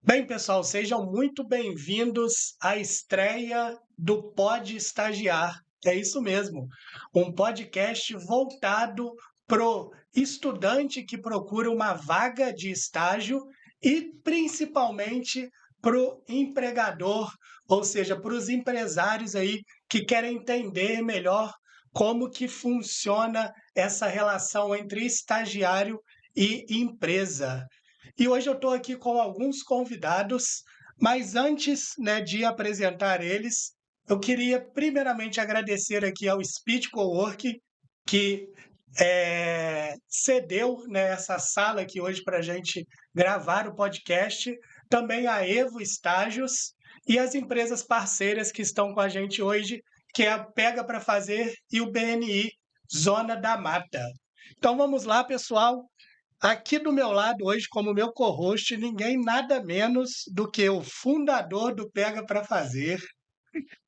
Bem, pessoal, sejam muito bem-vindos à estreia do Pod Estagiar. É isso mesmo, um podcast voltado pro estudante que procura uma vaga de estágio e principalmente pro empregador, ou seja, para os empresários aí que querem entender melhor como que funciona essa relação entre estagiário e empresa. E hoje eu estou aqui com alguns convidados, mas antes, né, de apresentar eles, eu queria primeiramente agradecer aqui ao Speed Cowork, que cedeu, né, essa sala aqui hoje para a gente gravar o podcast, também a Evo Estágios e as empresas parceiras que estão com a gente hoje, que é a Pega para Fazer e o BNI Zona da Mata. Então vamos lá, pessoal. Aqui do meu lado hoje, como meu co-host, ninguém nada menos do que o fundador do Pega para Fazer.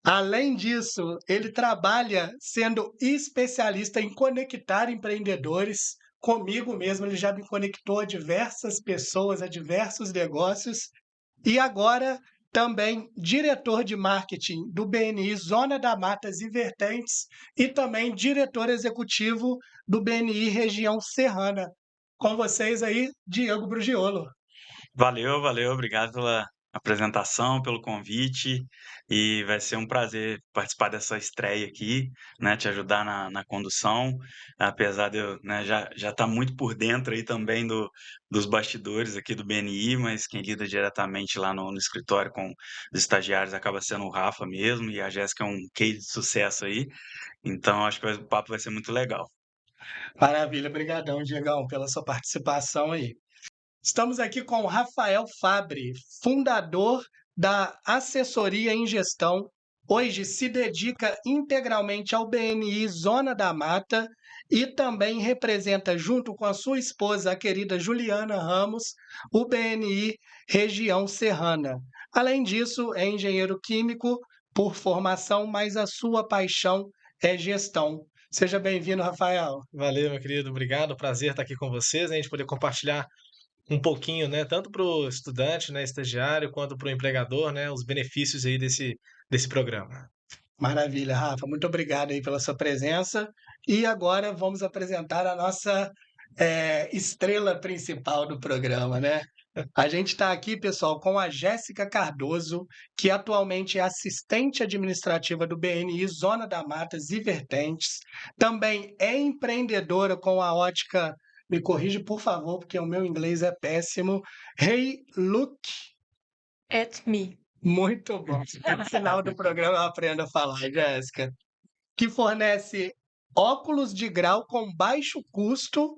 Além disso, ele trabalha sendo especialista em conectar empreendedores. Comigo mesmo, ele já me conectou a diversas pessoas, a diversos negócios. E agora também diretor de marketing do BNI Zona da Matas e Vertentes e também diretor executivo do BNI Região Serrana. Com vocês aí, Diego Brugiolo. Valeu, obrigado pela apresentação, pelo convite, e vai ser um prazer participar dessa estreia aqui, né, te ajudar na condução, apesar de eu, né, já estar muito por dentro aí também dos bastidores aqui do BNI, mas quem lida diretamente lá no escritório com os estagiários acaba sendo o Rafa mesmo, e a Jéssica é um case de sucesso aí, então acho que o papo vai ser muito legal. Maravilha, obrigadão, Diegão, pela sua participação aí. Estamos aqui com o Rafael Fabre, fundador da Assessoria em Gestão. Hoje se dedica integralmente ao BNI Zona da Mata e também representa, junto com a sua esposa, a querida Juliana Ramos, o BNI Região Serrana. Além disso, é engenheiro químico por formação, mas a sua paixão é gestão. Seja bem-vindo, Rafael. Valeu, meu querido, obrigado. Prazer estar aqui com vocês, né, a gente poder compartilhar um pouquinho, né, tanto para o estudante, né, estagiário, quanto para o empregador, né, os benefícios aí desse programa. Maravilha, Rafa. Muito obrigado aí pela sua presença. E agora vamos apresentar a nossa estrela principal do programa, né? A gente está aqui, pessoal, com a Jéssica Cardoso, que atualmente é assistente administrativa do BNI Zona da Matas e Vertentes. Também é empreendedora com a ótica, me corrige por favor, porque o meu inglês é péssimo. Hey, look. At me. Muito bom. No final do programa eu aprendo a falar, Jéssica. Que fornece óculos de grau com baixo custo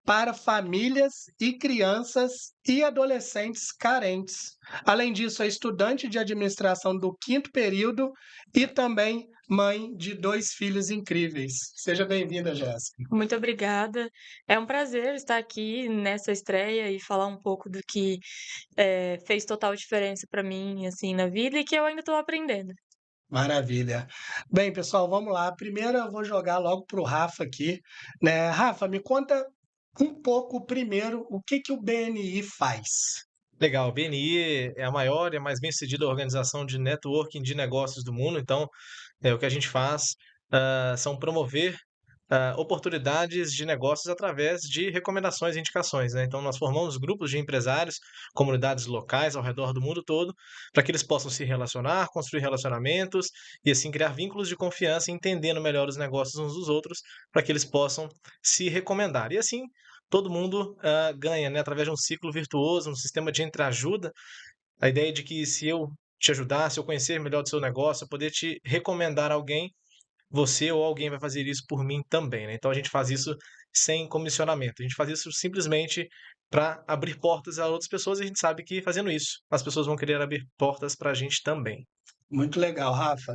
para famílias e crianças e adolescentes carentes. Além disso, é estudante de administração do quinto período e também mãe de 2 filhos incríveis. Seja bem-vinda, Jéssica. Muito obrigada. É um prazer estar aqui nessa estreia e falar um pouco do que fez total diferença para mim, assim, na vida e que eu ainda estou aprendendo. Maravilha. Bem, pessoal, vamos lá. Primeiro eu vou jogar logo para o Rafa aqui, né? Rafa, me conta um pouco primeiro o que que o BNI faz. Legal, o BNI é a maior e a mais bem-sucedida organização de networking de negócios do mundo, então, o que a gente faz, são promover oportunidades de negócios através de recomendações e indicações, né? Então, nós formamos grupos de empresários, comunidades locais ao redor do mundo todo, para que eles possam se relacionar, construir relacionamentos e assim criar vínculos de confiança, entendendo melhor os negócios uns dos outros, para que eles possam se recomendar. E assim, todo mundo ganha, né? Através de um ciclo virtuoso, um sistema de entreajuda. A ideia de que se eu te ajudar, se eu conhecer melhor do seu negócio, eu poder te recomendar alguém, você ou alguém vai fazer isso por mim também, né. Então a gente faz isso sem comissionamento, a gente faz isso simplesmente para abrir portas a outras pessoas e a gente sabe que fazendo isso, as pessoas vão querer abrir portas para a gente também. Muito legal, Rafa.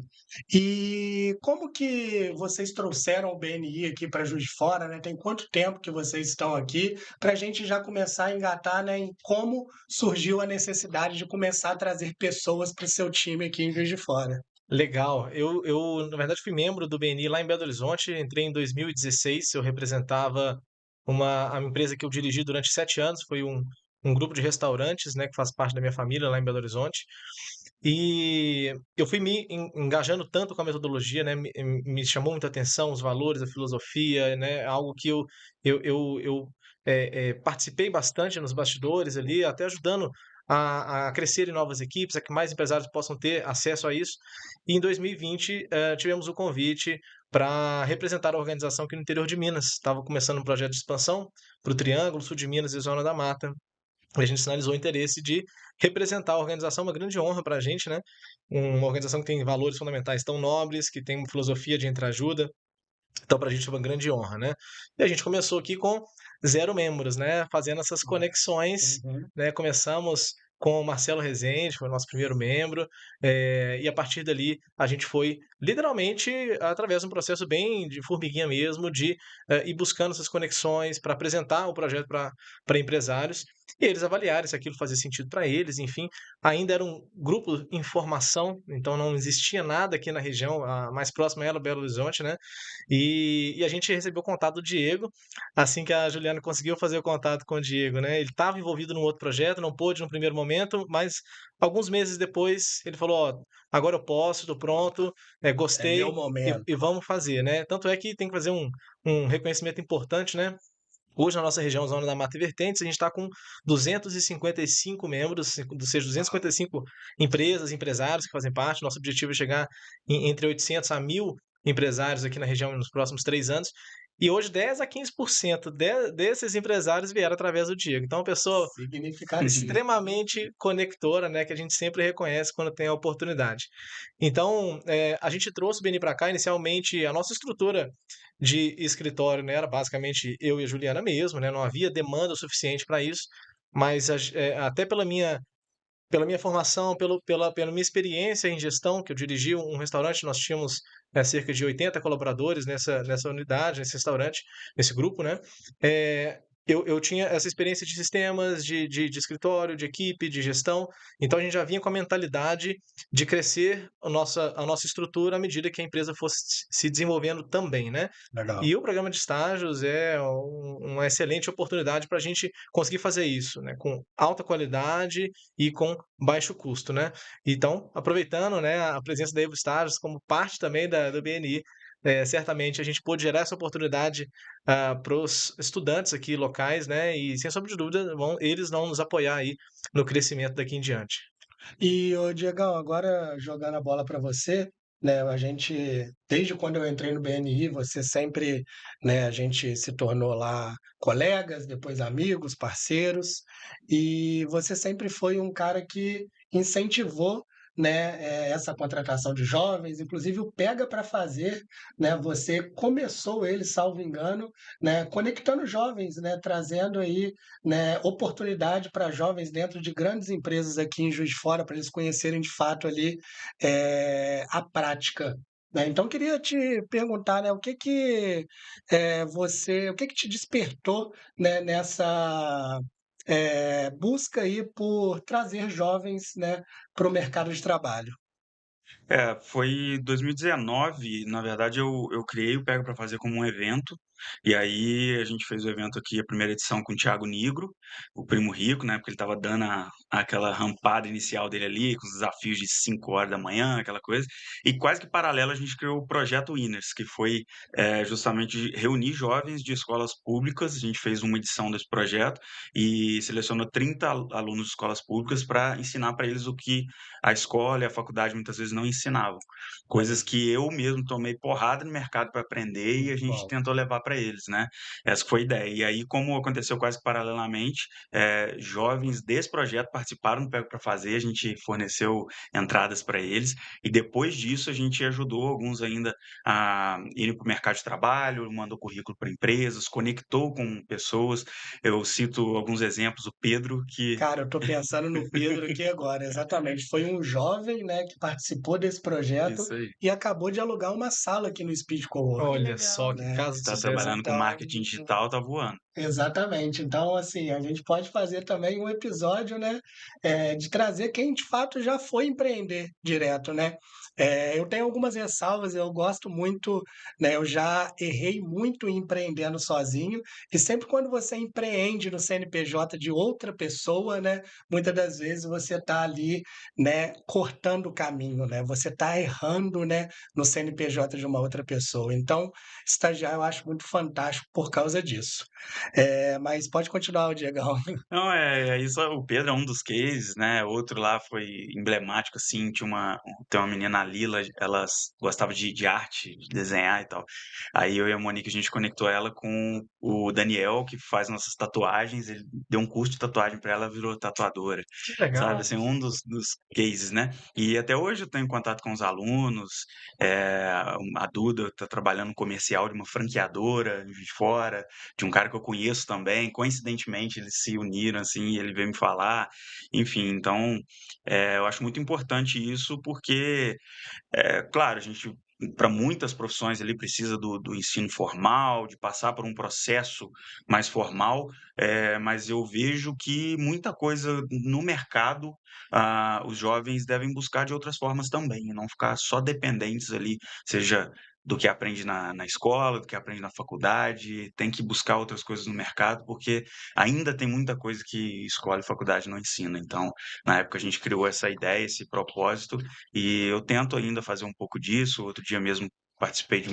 E como que vocês trouxeram o BNI aqui para Juiz de Fora, né? Tem quanto tempo que vocês estão aqui para a gente já começar a engatar, né, em como surgiu a necessidade de começar a trazer pessoas para o seu time aqui em Juiz de Fora? Legal, eu na verdade fui membro do BNI lá em Belo Horizonte, entrei em 2016, eu representava uma a empresa que eu dirigi durante 7 anos, foi um um grupo de restaurantes, né, que faz parte da minha família lá em Belo Horizonte. E eu fui me engajando tanto com a metodologia, né, me chamou muita atenção os valores, a filosofia, né, algo que eu participei bastante nos bastidores ali, até ajudando a crescer em novas equipes, a que mais empresários possam ter acesso a isso. E em 2020, tivemos o convite para representar a organização aqui no interior de Minas. Estava começando um projeto de expansão para o Triângulo, sul de Minas e Zona da Mata. A gente sinalizou o interesse de representar a organização, uma grande honra para a gente, né? Uma organização que tem valores fundamentais tão nobres, que tem uma filosofia de entreajuda. Então, para a gente é uma grande honra, né? E a gente começou aqui com 0 membros, né? Fazendo essas conexões, Uhum. né? Começamos com o Marcelo Rezende, foi o nosso primeiro membro, e a partir dali a gente foi literalmente através de um processo bem de formiguinha mesmo, de ir buscando essas conexões para apresentar o projeto para empresários e eles avaliarem se aquilo fazia sentido para eles, enfim. Ainda era um grupo em formação, então não existia nada aqui na região, a mais próxima era Belo Horizonte, né? E a gente recebeu o contato do Diego, assim que a Juliana conseguiu fazer o contato com o Diego, né? Ele estava envolvido num outro projeto, não pôde no primeiro momento, mas alguns meses depois ele falou: Ó, agora eu posso, estou pronto, É meu gostei momento. e vamos fazer, né? Tanto é que tem que fazer um reconhecimento importante, né? Hoje, na nossa região, Zona da Mata e Vertentes, a gente está com 255 membros, ou seja, 255 empresas, empresários que fazem parte. Nosso objetivo é chegar entre 800 a 1.000 empresários aqui na região nos próximos 3 anos. E hoje, 10 a 15% desses empresários vieram através do Diego. Então, uma pessoa Significativo. extremamente conectora, né, que a gente sempre reconhece quando tem a oportunidade. Então, a gente trouxe o Beni para cá, inicialmente, a nossa estrutura de escritório, né, era basicamente eu e a Juliana mesmo, né, não havia demanda suficiente para isso, mas até pela minha formação, pela minha experiência em gestão, que eu dirigi um restaurante, nós tínhamos cerca de 80 colaboradores nessa unidade, nesse restaurante, nesse grupo, né? Eh, eu tinha essa experiência de sistemas, de escritório, de equipe, de gestão, então a gente já vinha com a mentalidade de crescer a nossa estrutura à medida que a empresa fosse se desenvolvendo também, né? Legal. E o programa de estágios é uma excelente oportunidade para a gente conseguir fazer isso, né? Com alta qualidade e com baixo custo, né? Então, aproveitando, né, a presença da Evo Estágios como parte também do BNI, certamente a gente pôde gerar essa oportunidade para os estudantes aqui locais, né? E sem sombra de dúvida, eles vão nos apoiar aí no crescimento daqui em diante. E, ô Diegão, agora jogando a bola para você, né? A gente, desde quando eu entrei no BNI, você sempre, né? A gente se tornou lá colegas, depois amigos, parceiros, e você sempre foi um cara que incentivou, né? Essa contratação de jovens, inclusive o Pega para Fazer, né? Você começou ele, salvo engano, né? Conectando jovens, né? Trazendo aí, né, oportunidade para jovens dentro de grandes empresas aqui em Juiz de Fora, para eles conhecerem de fato ali a prática. Né? Então, queria te perguntar, né, o que que te despertou, né, nessa busca aí por trazer jovens, né, para o mercado de trabalho? Foi 2019, na verdade eu criei o Pega para Fazer como um evento, e aí a gente fez o evento aqui, a primeira edição com o Thiago Nigro, o Primo Rico, né, porque ele estava dando aquela rampada inicial dele ali, com os desafios de 5 horas da manhã, aquela coisa, e quase que paralelo a gente criou o Projeto Winners, que foi justamente reunir jovens de escolas públicas, a gente fez uma edição desse projeto e selecionou 30 alunos de escolas públicas para ensinar para eles o que a escola e a faculdade muitas vezes não ensinavam. Coisas que eu mesmo tomei porrada no mercado para aprender e a Muito gente bom. tentou levar para eles, né? Essa foi a ideia. E aí, como aconteceu quase que paralelamente, jovens desse projeto participaram do Pego para Fazer, a gente forneceu entradas para eles e depois disso a gente ajudou alguns ainda a irem para o mercado de trabalho, mandou currículo para empresas, conectou com pessoas. Eu cito alguns exemplos, o Pedro, que Cara, eu estou pensando no Pedro aqui agora, exatamente. Foi um jovem, né, que participou desse projeto isso aí. e acabou de alugar uma sala aqui no Speed Que Coworking, Olha só legal. que né? caso de Está sucesso. coisa. trabalhando com Então, marketing digital, tá voando. exatamente. Então, assim, a gente pode fazer também um episódio, né, de trazer quem de fato já foi empreender direto, né? Eu tenho algumas ressalvas, eu gosto muito, né, eu já errei muito empreendendo sozinho, e sempre quando você empreende no CNPJ de outra pessoa, né, muitas das vezes você está ali, né, cortando o caminho, né? Você está errando, né, no CNPJ de uma outra pessoa. Então, estagiário eu acho muito fantástico por causa disso. Mas pode continuar, Diegão. Não, é isso. O Pedro é um dos cases, né? Outro lá foi emblemático, assim. Tem uma menina, a Lila, ela gostava de arte, de desenhar e tal. Aí eu e a Monique, a gente conectou ela com o Daniel, que faz nossas tatuagens. Ele deu um curso de tatuagem para ela, virou tatuadora, Que sabe? legal. Assim, um dos cases, né? E até hoje eu tenho contato com os alunos. A Duda está trabalhando no comercial de uma franqueadora de fora, de um cara que eu conheço também. Coincidentemente, eles se uniram, assim, e ele veio me falar. Enfim, então, eu acho muito importante isso, porque, claro, a gente, para muitas profissões ali, precisa do ensino formal, de passar por um processo mais formal, mas eu vejo que muita coisa no mercado, os jovens devem buscar de outras formas também, e não ficar só dependentes ali, seja do que aprende na escola, do que aprende na faculdade, tem que buscar outras coisas no mercado, porque ainda tem muita coisa que escola e faculdade não ensina. Então, na época a gente criou essa ideia, esse propósito, e eu tento ainda fazer um pouco disso. Outro dia mesmo participei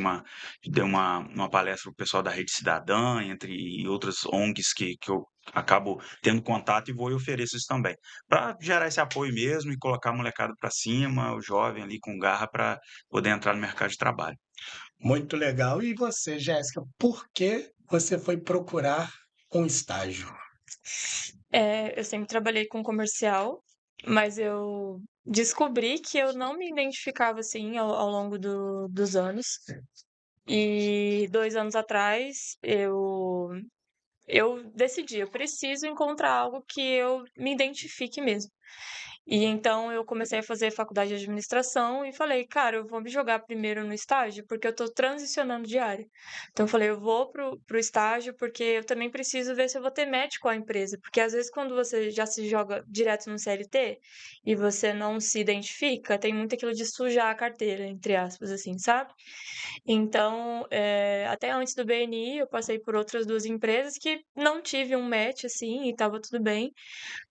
dei uma palestra para o pessoal da Rede Cidadã, entre outras ONGs que eu acabo tendo contato, e vou e ofereço isso também, para gerar esse apoio mesmo e colocar a molecada para cima, o jovem ali com garra para poder entrar no mercado de trabalho. Muito legal. E você, Jéssica, por que você foi procurar um estágio? Eu sempre trabalhei com comercial, mas eu descobri que eu não me identificava assim ao longo dos anos. E 2 anos atrás eu decidi, eu preciso encontrar algo que eu me identifique mesmo. E então eu comecei a fazer faculdade de administração e falei, cara, eu vou me jogar primeiro no estágio, porque eu tô transicionando de área. Então eu falei, eu vou pro estágio, porque eu também preciso ver se eu vou ter match com a empresa. Porque às vezes quando você já se joga direto no CLT e você não se identifica, tem muito aquilo de sujar a carteira, entre aspas, assim, sabe? Então, até antes do BNI, eu passei por outras 2 empresas que não tive um match, assim, e tava tudo bem.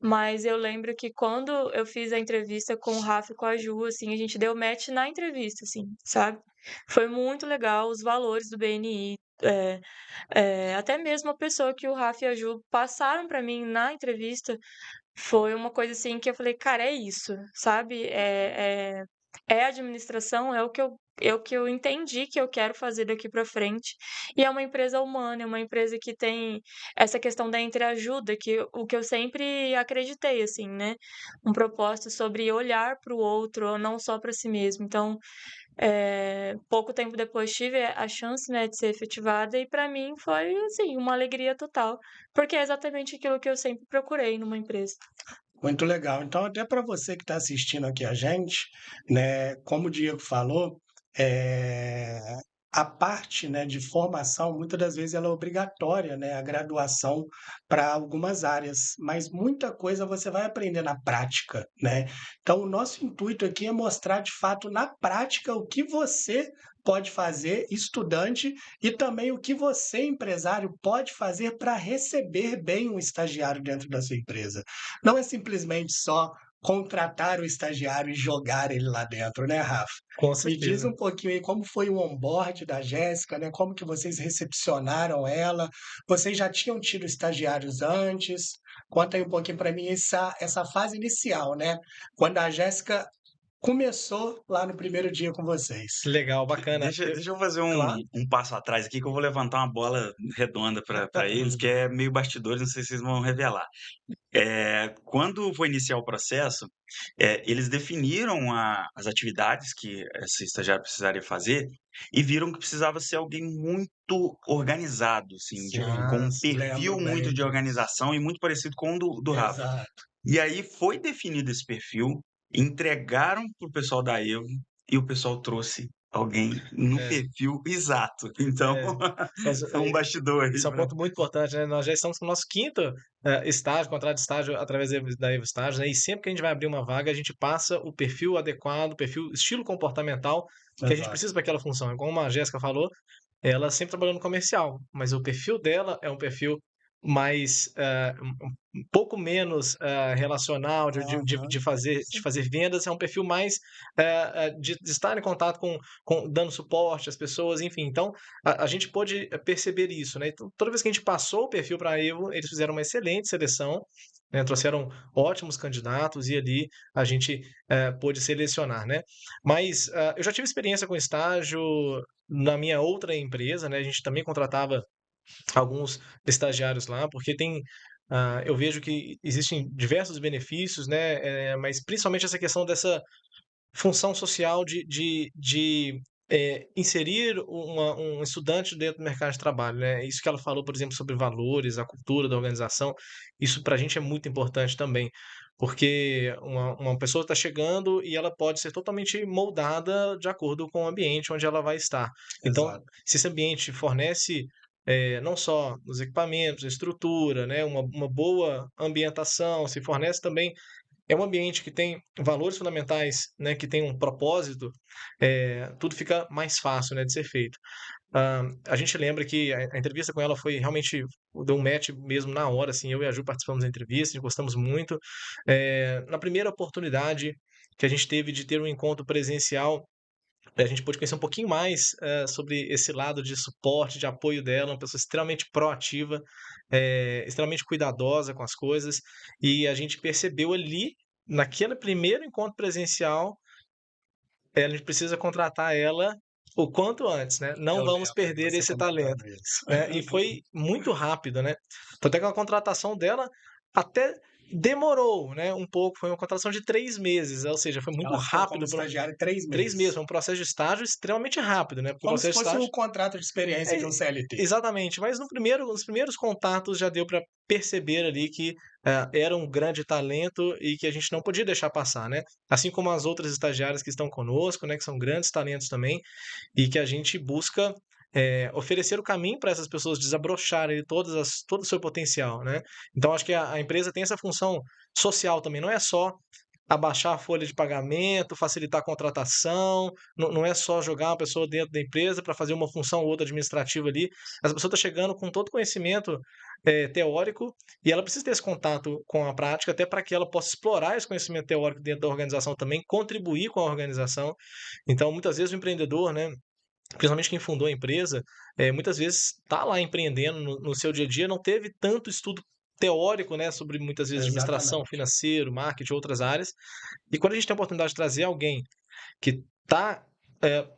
Mas eu lembro que quando eu fiz a entrevista com o Rafa e com a Ju, assim, a gente deu match na entrevista, assim, sabe? Foi muito legal os valores do BNI. Até mesmo a pessoa que o Rafa e a Ju passaram pra mim na entrevista foi uma coisa assim que eu falei, cara, é isso, sabe? É administração, é o que eu entendi que eu quero fazer daqui para frente. E é uma empresa humana, é uma empresa que tem essa questão da entreajuda, o que eu sempre acreditei, assim, né? Um propósito sobre olhar para o outro, não só para si mesmo. Então, pouco tempo depois tive a chance, né, de ser efetivada e para mim foi, assim, uma alegria total, porque é exatamente aquilo que eu sempre procurei numa empresa. Muito legal. Então, até para você que está assistindo aqui a gente, né, como o Diego falou, eh, a parte, né, de formação, muitas das vezes ela é obrigatória, né, a graduação para algumas áreas, mas muita coisa você vai aprender na prática, né? Então, o nosso intuito aqui é mostrar de fato na prática o que você pode fazer, estudante, e também o que você, empresário, pode fazer para receber bem um estagiário dentro da sua empresa. Não é simplesmente só contratar o estagiário e jogar ele lá dentro, né, Rafa? Com Me diz certeza. um pouquinho aí como foi o onboard da Jéssica, né? Como que vocês recepcionaram ela? Vocês já tinham tido estagiários antes? Conta aí um pouquinho para mim essa fase inicial, né? Quando a Jéssica começou lá no primeiro dia com vocês. Legal, bacana. Deixa eu fazer Claro. um passo atrás aqui, que eu vou levantar uma bola redonda para eles, que é meio bastidores, não sei se vocês vão revelar. Quando foi iniciar o processo, eles definiram as atividades que esse estagiário precisaria fazer e viram que precisava ser alguém muito organizado, assim, com Sim, um lembro perfil bem muito de disso. organização e muito parecido com o do Rafa. Exato. E aí foi definido esse perfil, entregaram para o pessoal da Evo e o pessoal trouxe alguém no É, perfil exato. Então, é. Nós, é um bastidor aí isso é um pra ponto muito importante, né? Nós já estamos com o nosso quinto estágio, contrato de estágio através da Evo Estágio, né? E sempre que a gente vai abrir uma vaga, a gente passa o perfil adequado, o perfil, estilo comportamental que a gente Exato. precisa para aquela função. Como a Jéssica falou, ela sempre trabalhou no comercial, mas o perfil dela é um perfil mais um pouco menos relacional Aham. de fazer vendas, é um perfil mais de estar em contato com dando suporte às pessoas, enfim. Então, a gente pôde perceber isso, né? Então, toda vez que a gente passou o perfil para a Evo, eles fizeram uma excelente seleção, né? Trouxeram ótimos candidatos e ali a gente pôde selecionar, né? Mas eu já tive experiência com estágio na minha outra empresa, né? A gente também contratava alguns estagiários lá, porque eu vejo que existem diversos benefícios, né? Mas principalmente essa questão dessa função social de inserir um estudante dentro do mercado de trabalho, né? Isso que ela falou, por exemplo, sobre valores, a cultura da organização, isso para a gente é muito importante também, porque uma pessoa está chegando e ela pode ser totalmente moldada de acordo com o ambiente onde ela vai estar. Então, Exato. se esse ambiente fornece não só os equipamentos, a estrutura, né, uma boa ambientação, se fornece também um ambiente que tem valores fundamentais, né, que tem um propósito, tudo fica mais fácil, né, de ser feito. A gente lembra que a entrevista com ela foi realmente deu um match mesmo na hora, assim, eu e a Ju participamos da entrevista, gostamos muito. Na primeira oportunidade que a gente teve de ter um encontro presencial, a gente pôde conhecer um pouquinho mais sobre esse lado de suporte, de apoio dela, uma pessoa extremamente proativa, extremamente cuidadosa com as coisas, e a gente percebeu ali, naquele primeiro encontro presencial, a gente precisa contratar ela o quanto antes, né? Não Eu vamos lembro de perder você esse talento, comentando isso. né? E foi muito rápido, né? Tanto é que a contratação dela até demorou, né? Um pouco, foi uma contratação de 3 meses, ou seja, foi muito Ela ficou como rápido. estagiária 3 meses. Foi um processo de estágio extremamente rápido, né, porque o Como se processo de fosse o estágio contrato de experiência de um é CLT. exatamente, mas nos primeiros contatos já deu para perceber ali que, era um grande talento e que a gente não podia deixar passar, né. Assim como as outras estagiárias que estão conosco, né, que são grandes talentos também, e que a gente busca, oferecer o caminho para essas pessoas desabrocharem todo o seu potencial, né. Então acho que a empresa tem essa função social também, não é só abaixar a folha de pagamento, facilitar a contratação, não é só jogar uma pessoa dentro da empresa para fazer uma função ou outra administrativa ali. Essa pessoa está chegando com todo conhecimento teórico e ela precisa ter esse contato com a prática até para que ela possa explorar esse conhecimento teórico dentro da organização também, contribuir com a organização. Então, muitas vezes o empreendedor, né, principalmente quem fundou a empresa, muitas vezes está lá empreendendo no seu dia a dia, não teve tanto estudo teórico, né, sobre muitas vezes administração, Exatamente. financeiro, marketing, outras áreas. E quando a gente tem a oportunidade de trazer alguém que está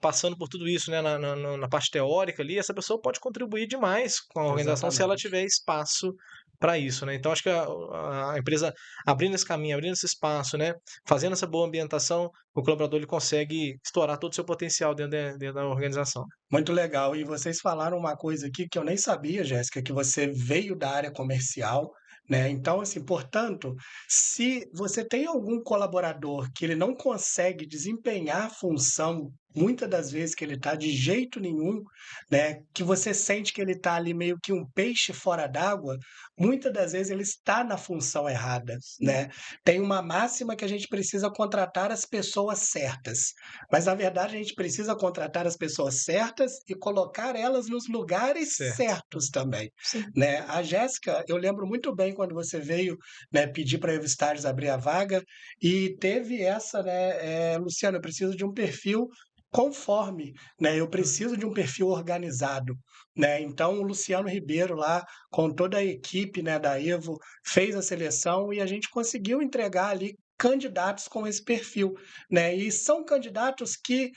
passando por tudo isso, né, na parte teórica ali, essa pessoa pode contribuir demais com a organização se ela Exatamente. tiver espaço para isso, né? Então acho que a empresa abrindo esse caminho, abrindo esse espaço, né, fazendo essa boa ambientação, o colaborador ele consegue explorar todo o seu potencial dentro da organização. Muito legal. E vocês falaram uma coisa aqui que eu nem sabia, Jéssica, que você veio da área comercial, né? Então, assim, portanto, se você tem algum colaborador que ele não consegue desempenhar a função, muitas das vezes que ele está de jeito nenhum, né? Que você sente que ele está ali meio que um peixe fora d'água, muitas das vezes ele está na função errada, né? Tem uma máxima que a gente precisa contratar as pessoas certas. Mas, na verdade, a gente precisa contratar as pessoas certas e colocar elas nos lugares Certo. certos também, Sim. né. A Jéssica, eu lembro muito bem quando você veio, né, pedir para a Evostages abrir a vaga e teve essa, né, "Luciano, eu preciso de um perfil conforme, né, eu Uhum. preciso de um perfil organizado", né. Então o Luciano Ribeiro lá, com toda a equipe, né, da Evo, fez a seleção e a gente conseguiu entregar ali candidatos com esse perfil, né. E são candidatos que,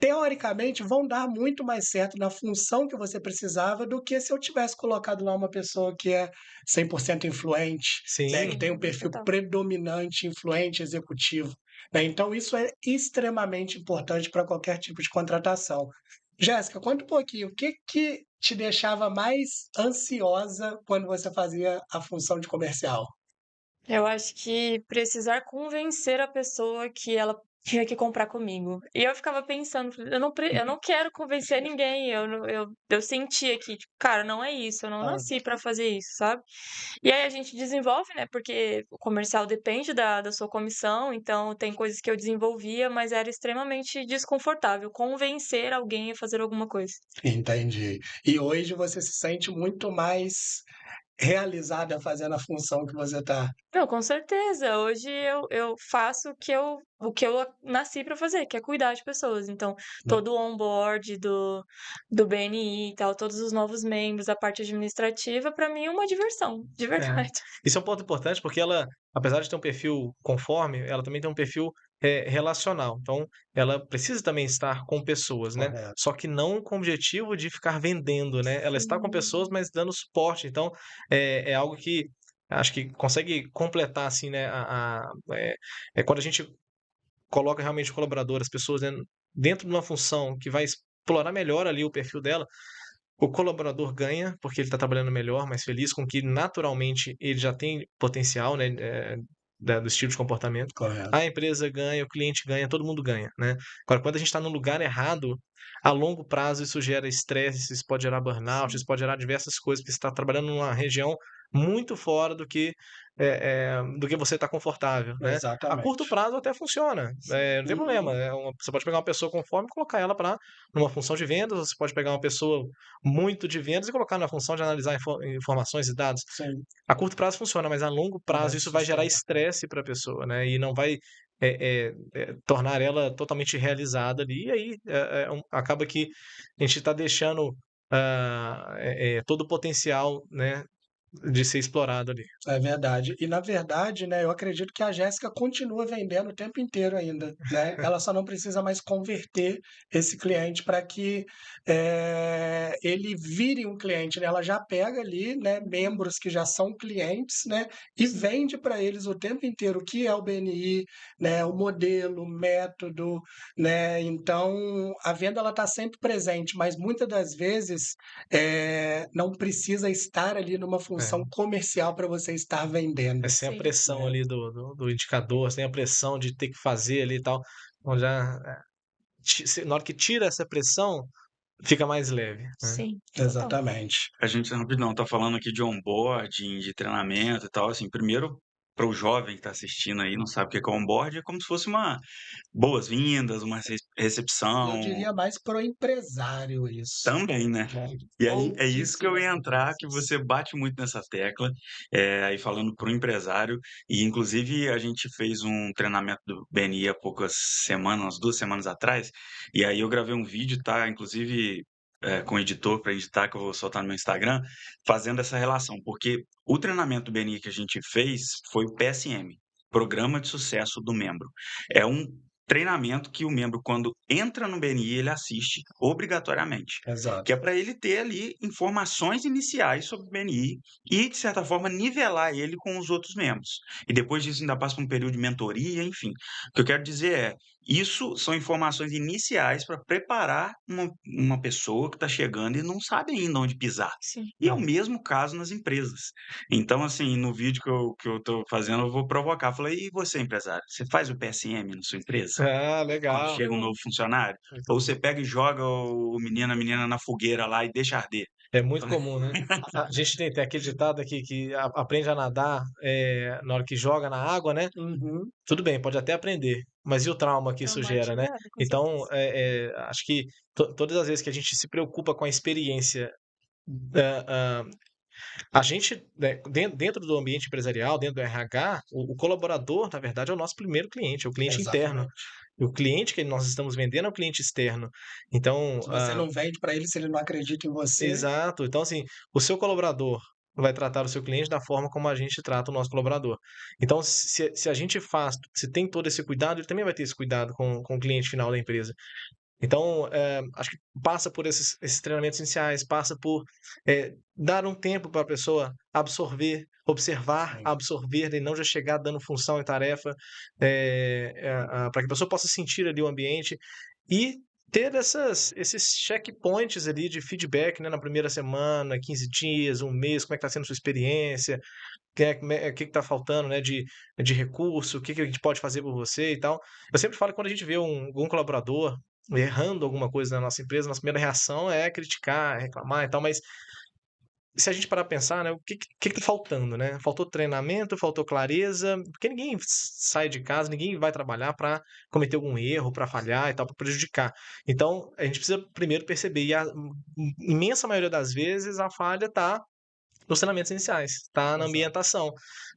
teoricamente, vão dar muito mais certo na função que você precisava do que se eu tivesse colocado lá uma pessoa que é 100% influente, né, que Sim. tem um Sim, perfil total. predominante, influente, executivo, né. Então isso é extremamente importante para qualquer tipo de contratação. Jéssica, conta um pouquinho, o que que te deixava mais ansiosa quando você fazia a função de comercial? Eu acho que precisar convencer a pessoa que ela tinha que comprar comigo. E eu ficava pensando, eu não quero convencer ninguém. Eu sentia que, tipo, cara, não é isso, eu não Ah, nasci pra fazer isso, sabe? E aí a gente desenvolve, né? Porque o comercial depende da sua comissão, então tem coisas que eu desenvolvia, mas era extremamente desconfortável convencer alguém a fazer alguma coisa. entendi. E hoje você se sente muito mais realizada fazendo a função que você está. Não, com certeza. Hoje eu faço o que eu nasci para fazer, que é cuidar de pessoas. Então, todo o onboard do BNI e tal, todos os novos membros, a parte administrativa, para mim é uma diversão, de É. verdade. Isso é um ponto importante porque ela, apesar de ter um perfil conforme, ela também tem um perfil relacional. Então, ela precisa também estar com pessoas, né? Correto. Só que não com o objetivo de ficar vendendo, né? Ela está com pessoas, Sim. mas dando suporte. Então, é algo que acho que consegue completar, assim, né? Quando a gente coloca realmente o colaborador, as pessoas dentro de uma função que vai explorar melhor ali o perfil dela, o colaborador ganha, porque ele está trabalhando melhor, mais feliz, com que naturalmente ele já tem potencial, né, do estilo de comportamento. Correto. A empresa ganha, o cliente ganha, todo mundo ganha, né? Agora, quando a gente está no lugar errado, a longo prazo isso gera estresse, isso pode gerar burnout, Sim. isso pode gerar diversas coisas, porque você está trabalhando numa região muito fora do que você está confortável, né? A curto Exatamente. prazo até funciona, não tem problema. Uhum. Você pode pegar uma pessoa conforme e colocar ela para numa função de vendas, você pode pegar uma pessoa muito de vendas e colocar na função de analisar informações e dados. Sim, A curto prazo funciona, mas a longo não prazo vai isso vai gerar sustentar. estresse para a pessoa, né? E não vai tornar ela totalmente realizada ali. E aí acaba que a gente está deixando todo o potencial, né, de ser explorado ali. É verdade. E na verdade, né, eu acredito que a Jéssica continua vendendo o tempo inteiro ainda, né? Ela só não precisa mais converter esse cliente para que ele vire um cliente, né? Ela já pega ali, né, membros que já são clientes, né, e vende para eles o tempo inteiro o que é o BNI, né, o modelo, o método, né? Então, a venda ela está sempre presente, mas muitas das vezes não precisa estar ali numa função É. comercial para você estar vendendo, Sem a Sim. pressão né. ali do indicador, sem a pressão de ter que fazer ali e tal. Então já, na hora que tira essa pressão, fica mais leve, né? Sim, total. Exatamente. A gente rapidão, tá falando aqui de onboarding, de treinamento e tal, assim, primeiro, para o jovem que está assistindo aí, não sabe o que é onboarding, é como se fosse uma boas-vindas, uma Eu recepção diria mais para o empresário isso, também, né? né. E aí é isso que eu Pouquíssimas ia entrar, que empresas. você bate muito nessa tecla, aí falando para o empresário, e inclusive a gente fez um treinamento do BNI há poucas semanas, umas 2 semanas atrás, e aí eu gravei um vídeo, tá, inclusive, com o editor para editar, que eu vou soltar no meu Instagram, fazendo essa relação, porque o treinamento do BNI que a gente fez foi o PSM, Programa de Sucesso do Membro. É um treinamento que o membro, quando entra no BNI, ele assiste obrigatoriamente, que Exato. é para ele ter ali informações iniciais sobre o BNI e, de certa forma, nivelar ele com os outros membros. E depois disso ainda passa por um período de mentoria, enfim. O que eu quero dizer é, isso são informações iniciais para preparar uma pessoa que está chegando e não sabe ainda onde pisar. Sim. E é o mesmo caso nas empresas. Então, assim, no vídeo que eu estou fazendo, eu vou provocar. Falei, e você, empresário, você faz o PSM na sua empresa? Ah, Quando legal. chega um novo funcionário? Muito Ou bom. você pega e joga o menino, a menina na fogueira lá e deixa arder? É muito comum, né? A gente tem aquele ditado aqui que aprende a nadar na hora que joga na água, né? Uhum. Tudo bem, pode até aprender, mas e o trauma que isso gera, né? Traumatizada, com Então, certeza. acho que todas as vezes que a gente se preocupa com a experiência, ah, ah, a gente, né, dentro do ambiente empresarial, dentro do RH, o colaborador, na verdade, é o nosso primeiro cliente, é o cliente interno. Exatamente. E o cliente que nós estamos vendendo é o cliente externo. Então, Se você não vende para ele, se ele não acredita em você, exato. Então, assim, o seu colaborador vai tratar o seu cliente da forma como a gente trata o nosso colaborador. Então, se a gente faz, se tem todo esse cuidado, ele também vai ter esse cuidado com o cliente final da empresa. Então, acho que passa por esses treinamentos iniciais, passa por dar um tempo para a pessoa absorver, observar, sim, absorver, e não já chegar dando função e tarefa, para que a pessoa possa sentir ali o ambiente e ter esses checkpoints ali de feedback, né, na primeira semana, 15 dias, um mês, como é que está sendo a sua experiência, que está faltando, né, de recurso, o que a gente pode fazer por você e tal. Eu sempre falo que quando a gente vê algum colaborador errando alguma coisa na nossa empresa, nossa primeira reação é criticar, reclamar e tal, mas se a gente parar pra pensar, né, o que tá faltando, né? Faltou treinamento, faltou clareza, porque ninguém sai de casa, ninguém vai trabalhar para cometer algum erro, para falhar e tal, para prejudicar. Então, a gente precisa primeiro perceber, e a imensa maioria das vezes a falha tá nos treinamentos iniciais, tá na Exato. ambientação.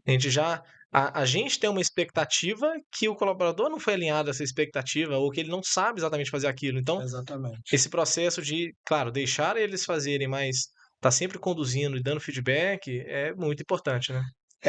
A gente já a gente tem uma expectativa que o colaborador não foi alinhado a essa expectativa ou que ele não sabe exatamente fazer aquilo. Então, Exatamente. esse processo de, claro, deixar eles fazerem, mas tá sempre conduzindo e dando feedback é muito importante, né?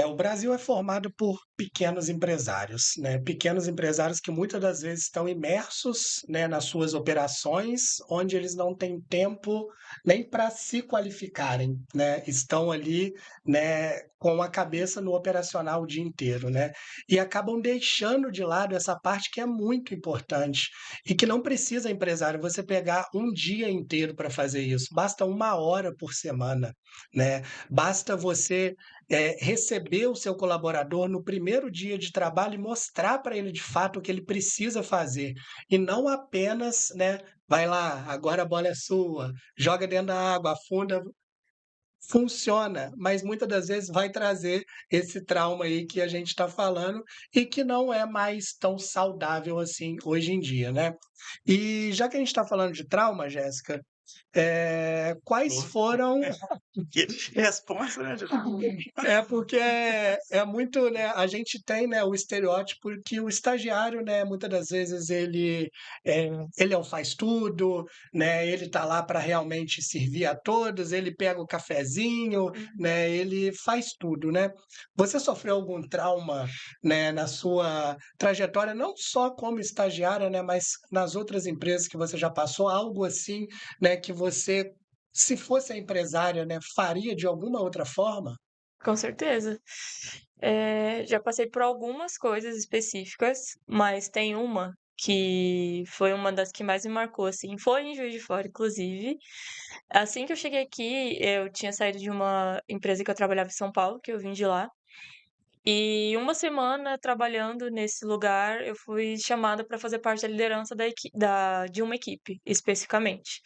O Brasil é formado por pequenos empresários, né? Pequenos empresários que muitas das vezes estão imersos, né, nas suas operações, onde eles não têm tempo nem para se qualificarem, né? Estão ali, né, com a cabeça no operacional o dia inteiro, né? E acabam deixando de lado essa parte que é muito importante e que não precisa, empresário, você pegar um dia inteiro para fazer isso. Basta 1 hora por semana, né? Basta você receber o seu colaborador no primeiro dia de trabalho e mostrar para ele de fato o que ele precisa fazer. E não apenas, né, vai lá, agora a bola é sua, joga dentro da água, afunda. Funciona, mas muitas das vezes vai trazer esse trauma aí que a gente está falando e que não é mais tão saudável assim hoje em dia, né? E já que a gente está falando de trauma, Jéssica, quais Pô, foram que resposta, né? porque é muito, né, a gente tem, né, o estereótipo que o estagiário, né, muitas das vezes ele é o faz tudo, né, ele tá lá para realmente servir a todos, ele pega o cafezinho, Uhum. né, ele faz tudo, né. Você sofreu algum trauma, né, na sua trajetória, não só como estagiária, né, mas nas outras empresas que você já passou, algo assim, né, que você, se fosse a empresária, né, faria de alguma outra forma? Com certeza. Já passei por algumas coisas específicas, mas tem uma que foi uma das que mais me marcou, assim, foi em Juiz de Fora, inclusive. Assim que eu cheguei aqui, eu tinha saído de uma empresa que eu trabalhava em São Paulo, que eu vim de lá. E uma semana trabalhando nesse lugar, eu fui chamada para fazer parte da liderança de uma equipe, especificamente.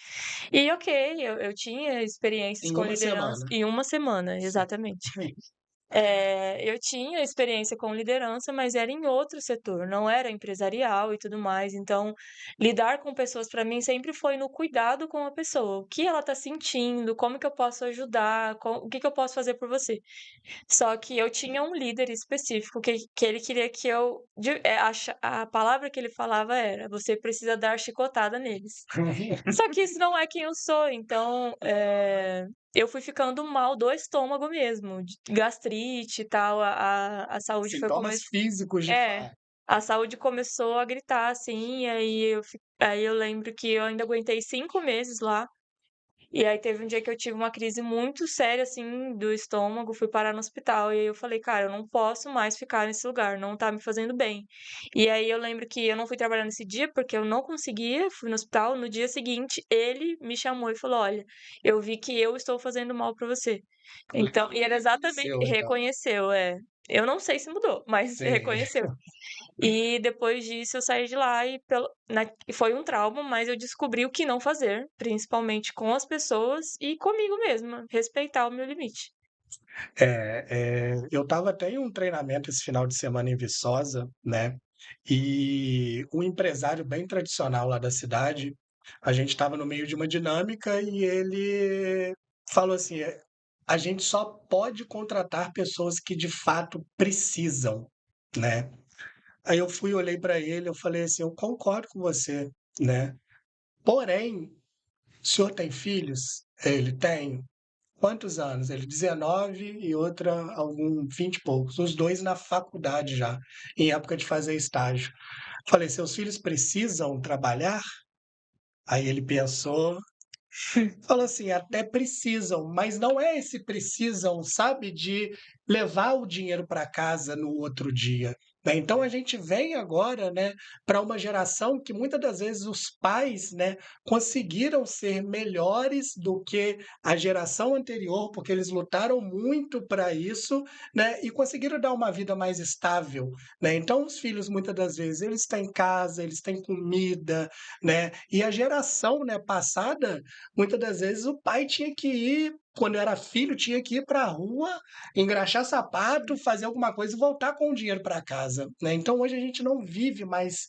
E ok, eu tinha experiências Em com uma liderança semana. em uma semana, exatamente. Eu tinha experiência com liderança, mas era em outro setor, não era empresarial e tudo mais. Então, lidar com pessoas para mim sempre foi no cuidado com a pessoa. O que ela está sentindo, como que eu posso ajudar, o que que eu posso fazer por você. Só que eu tinha um líder específico que ele queria que eu. A palavra que ele falava era: você precisa dar chicotada neles. Só que isso não é quem eu sou, então eu fui ficando mal do estômago mesmo, de gastrite e tal, a saúde foi Sintomas físicos de é, fato. a saúde começou a gritar, assim, e aí eu lembro que eu ainda aguentei 5 meses lá, e aí teve um dia que eu tive uma crise muito séria, assim, do estômago, fui parar no hospital, e aí eu falei: "Cara, eu não posso mais ficar nesse lugar, não tá me fazendo bem". E aí eu lembro que eu não fui trabalhar nesse dia, porque eu não conseguia, fui no hospital, no dia seguinte ele me chamou e falou: "Olha, eu vi que eu estou fazendo mal pra você". Então e era exatamente Reconheceu então. reconheceu, é. Eu não sei se mudou, mas Sim. reconheceu. E depois disso eu saí de lá e foi um trauma, mas eu descobri o que não fazer, principalmente com as pessoas e comigo mesma, respeitar o meu limite. Eu estava até em um treinamento esse final de semana em Viçosa, né, e um empresário bem tradicional lá da cidade, a gente estava no meio de uma dinâmica e ele falou assim: a gente só pode contratar pessoas que de fato precisam", né. Aí eu fui, olhei para ele, eu falei assim: "Eu concordo com você, né, porém, o senhor tem filhos?" Ele: "Tenho". "Quantos anos?" Ele: 19 e outra algum 20 e poucos, os 2 na faculdade já, em época de fazer estágio. Falei: "Seus filhos precisam trabalhar?" Aí ele pensou, falou assim: "Até precisam, mas não é esse precisam, sabe, de levar o dinheiro para casa no outro dia. né. Então a gente vem agora, né, para uma geração que muitas das vezes os pais, né, conseguiram ser melhores do que a geração anterior, porque eles lutaram muito para isso, né, e conseguiram dar uma vida mais estável, né. Então os filhos muitas das vezes eles têm casa, eles têm comida, né, e a geração, né, passada, muitas das vezes o pai tinha que ir quando era filho, tinha que ir para a rua, engraxar sapato, fazer alguma coisa e voltar com o dinheiro para casa, né. Então hoje a gente não vive mais,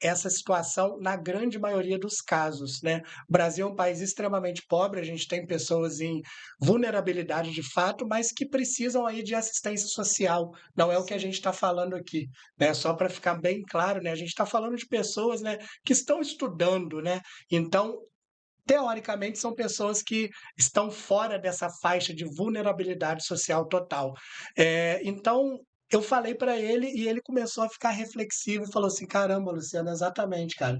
essa situação na grande maioria dos casos, né. O Brasil é um país extremamente pobre, a gente tem pessoas em vulnerabilidade de fato, mas que precisam aí de assistência social, não é o que a Sim. gente está falando aqui, né, só para ficar bem claro, né, a gente está falando de pessoas, né, que estão estudando, né, então teoricamente, são pessoas que estão fora dessa faixa de vulnerabilidade social total. Então, eu falei para ele e ele começou a ficar reflexivo e falou assim: "Caramba, Luciano, exatamente, cara.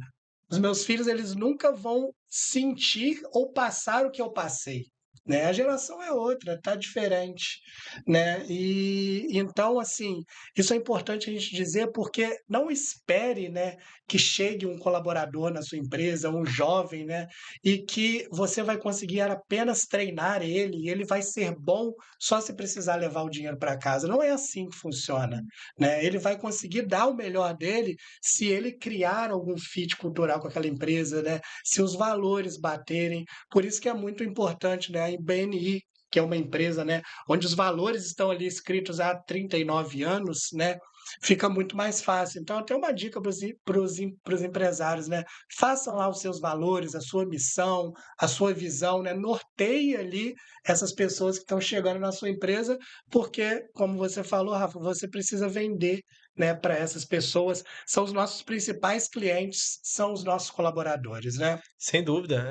Os meus filhos, eles nunca vão sentir ou passar o que eu passei, né. A geração é outra, tá diferente, né. E então, assim, isso é importante a gente dizer, porque não espere, né, que chegue um colaborador na sua empresa, um jovem, né, e que você vai conseguir apenas treinar ele e ele vai ser bom só se precisar levar o dinheiro para casa. Não é assim que funciona, né. Ele vai conseguir dar o melhor dele se ele criar algum fit cultural com aquela empresa, né, se os valores baterem. Por isso que é muito importante, né, a BNI, que é uma empresa, né, onde os valores estão ali escritos há 39 anos, né, fica muito mais fácil. Então, eu tenho uma dica para os empresários, né, façam lá os seus valores, a sua missão, a sua visão, né, norteie ali essas pessoas que estão chegando na sua empresa, porque, como você falou, Rafa, você precisa vender, né, para essas pessoas. São os nossos principais clientes, são os nossos colaboradores, né. Sem dúvida,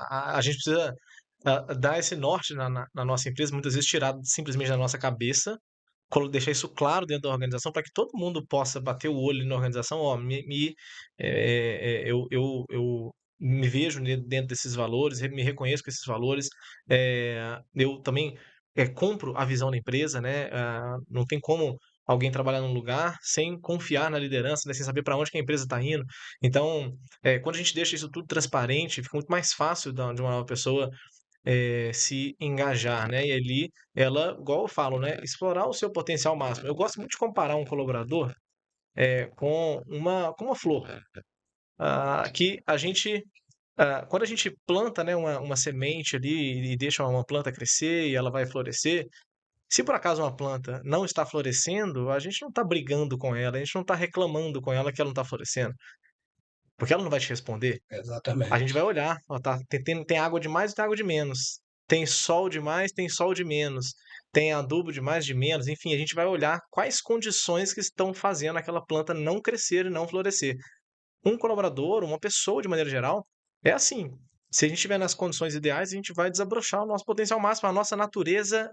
a gente precisa, dar esse norte na nossa empresa, muitas vezes tirado simplesmente da nossa cabeça, deixar isso claro dentro da organização para que todo mundo possa bater o olho na organização, ó, eu me vejo dentro desses valores, me reconheço com esses valores, eu também, compro a visão da empresa, né, não tem como alguém trabalhar num lugar sem confiar na liderança, né, sem saber para onde que a empresa está indo. Então, quando a gente deixa isso tudo transparente, fica muito mais fácil de uma nova pessoa, se engajar, né, e ali ela, igual eu falo, né, explorar o seu potencial máximo. Eu gosto muito de comparar um colaborador, com uma flor, que a gente, quando a gente planta, né, uma semente ali e deixa uma planta crescer e ela vai florescer, se por acaso uma planta não está florescendo, a gente não está brigando com ela, a gente não está reclamando com ela que ela não está florescendo, porque ela não vai te responder. A gente vai Exatamente. olhar, ó, tá, tem água demais e tem água de menos. Tem sol demais, tem sol de menos. Tem adubo demais, de menos. Enfim, a gente vai olhar quais condições que estão fazendo aquela planta não crescer e não florescer. Um colaborador, uma pessoa de maneira geral, é assim. Se a gente estiver nas condições ideais, a gente vai desabrochar o nosso potencial máximo. A nossa natureza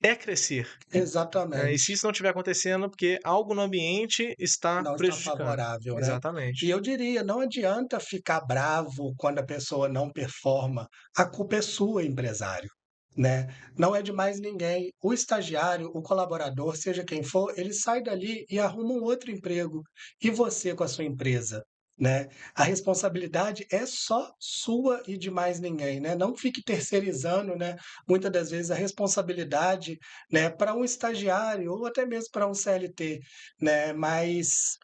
é crescer, né? E se Exatamente. isso não estiver acontecendo, porque algo no ambiente está Não está prejudicando. favorável, né. E Exatamente. eu diria, não adianta ficar bravo quando a pessoa não performa, a culpa é sua, empresário, né. Não é de mais ninguém. O estagiário, o colaborador, seja quem for, ele sai dali e arruma um outro emprego. E você com a sua empresa, né. A responsabilidade é só sua e de mais ninguém, né. Não fique terceirizando, né, muitas das vezes a responsabilidade, né, para um estagiário ou até mesmo para um CLT, né, mas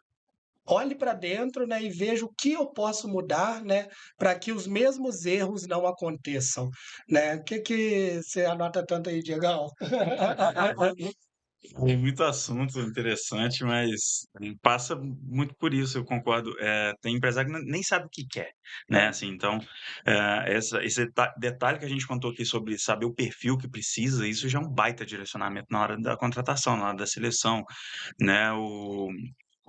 olhe para dentro, né, e veja o que eu posso mudar, né, para que os mesmos erros não aconteçam, né. O que que você anota tanto aí, Diegão? Tem muito assunto interessante, mas passa muito por isso, eu concordo. Tem empresário que nem sabe o que quer, né, assim, então, esse detalhe que a gente contou aqui sobre saber o perfil que precisa, isso já é um baita direcionamento na hora da contratação, na hora da seleção, né.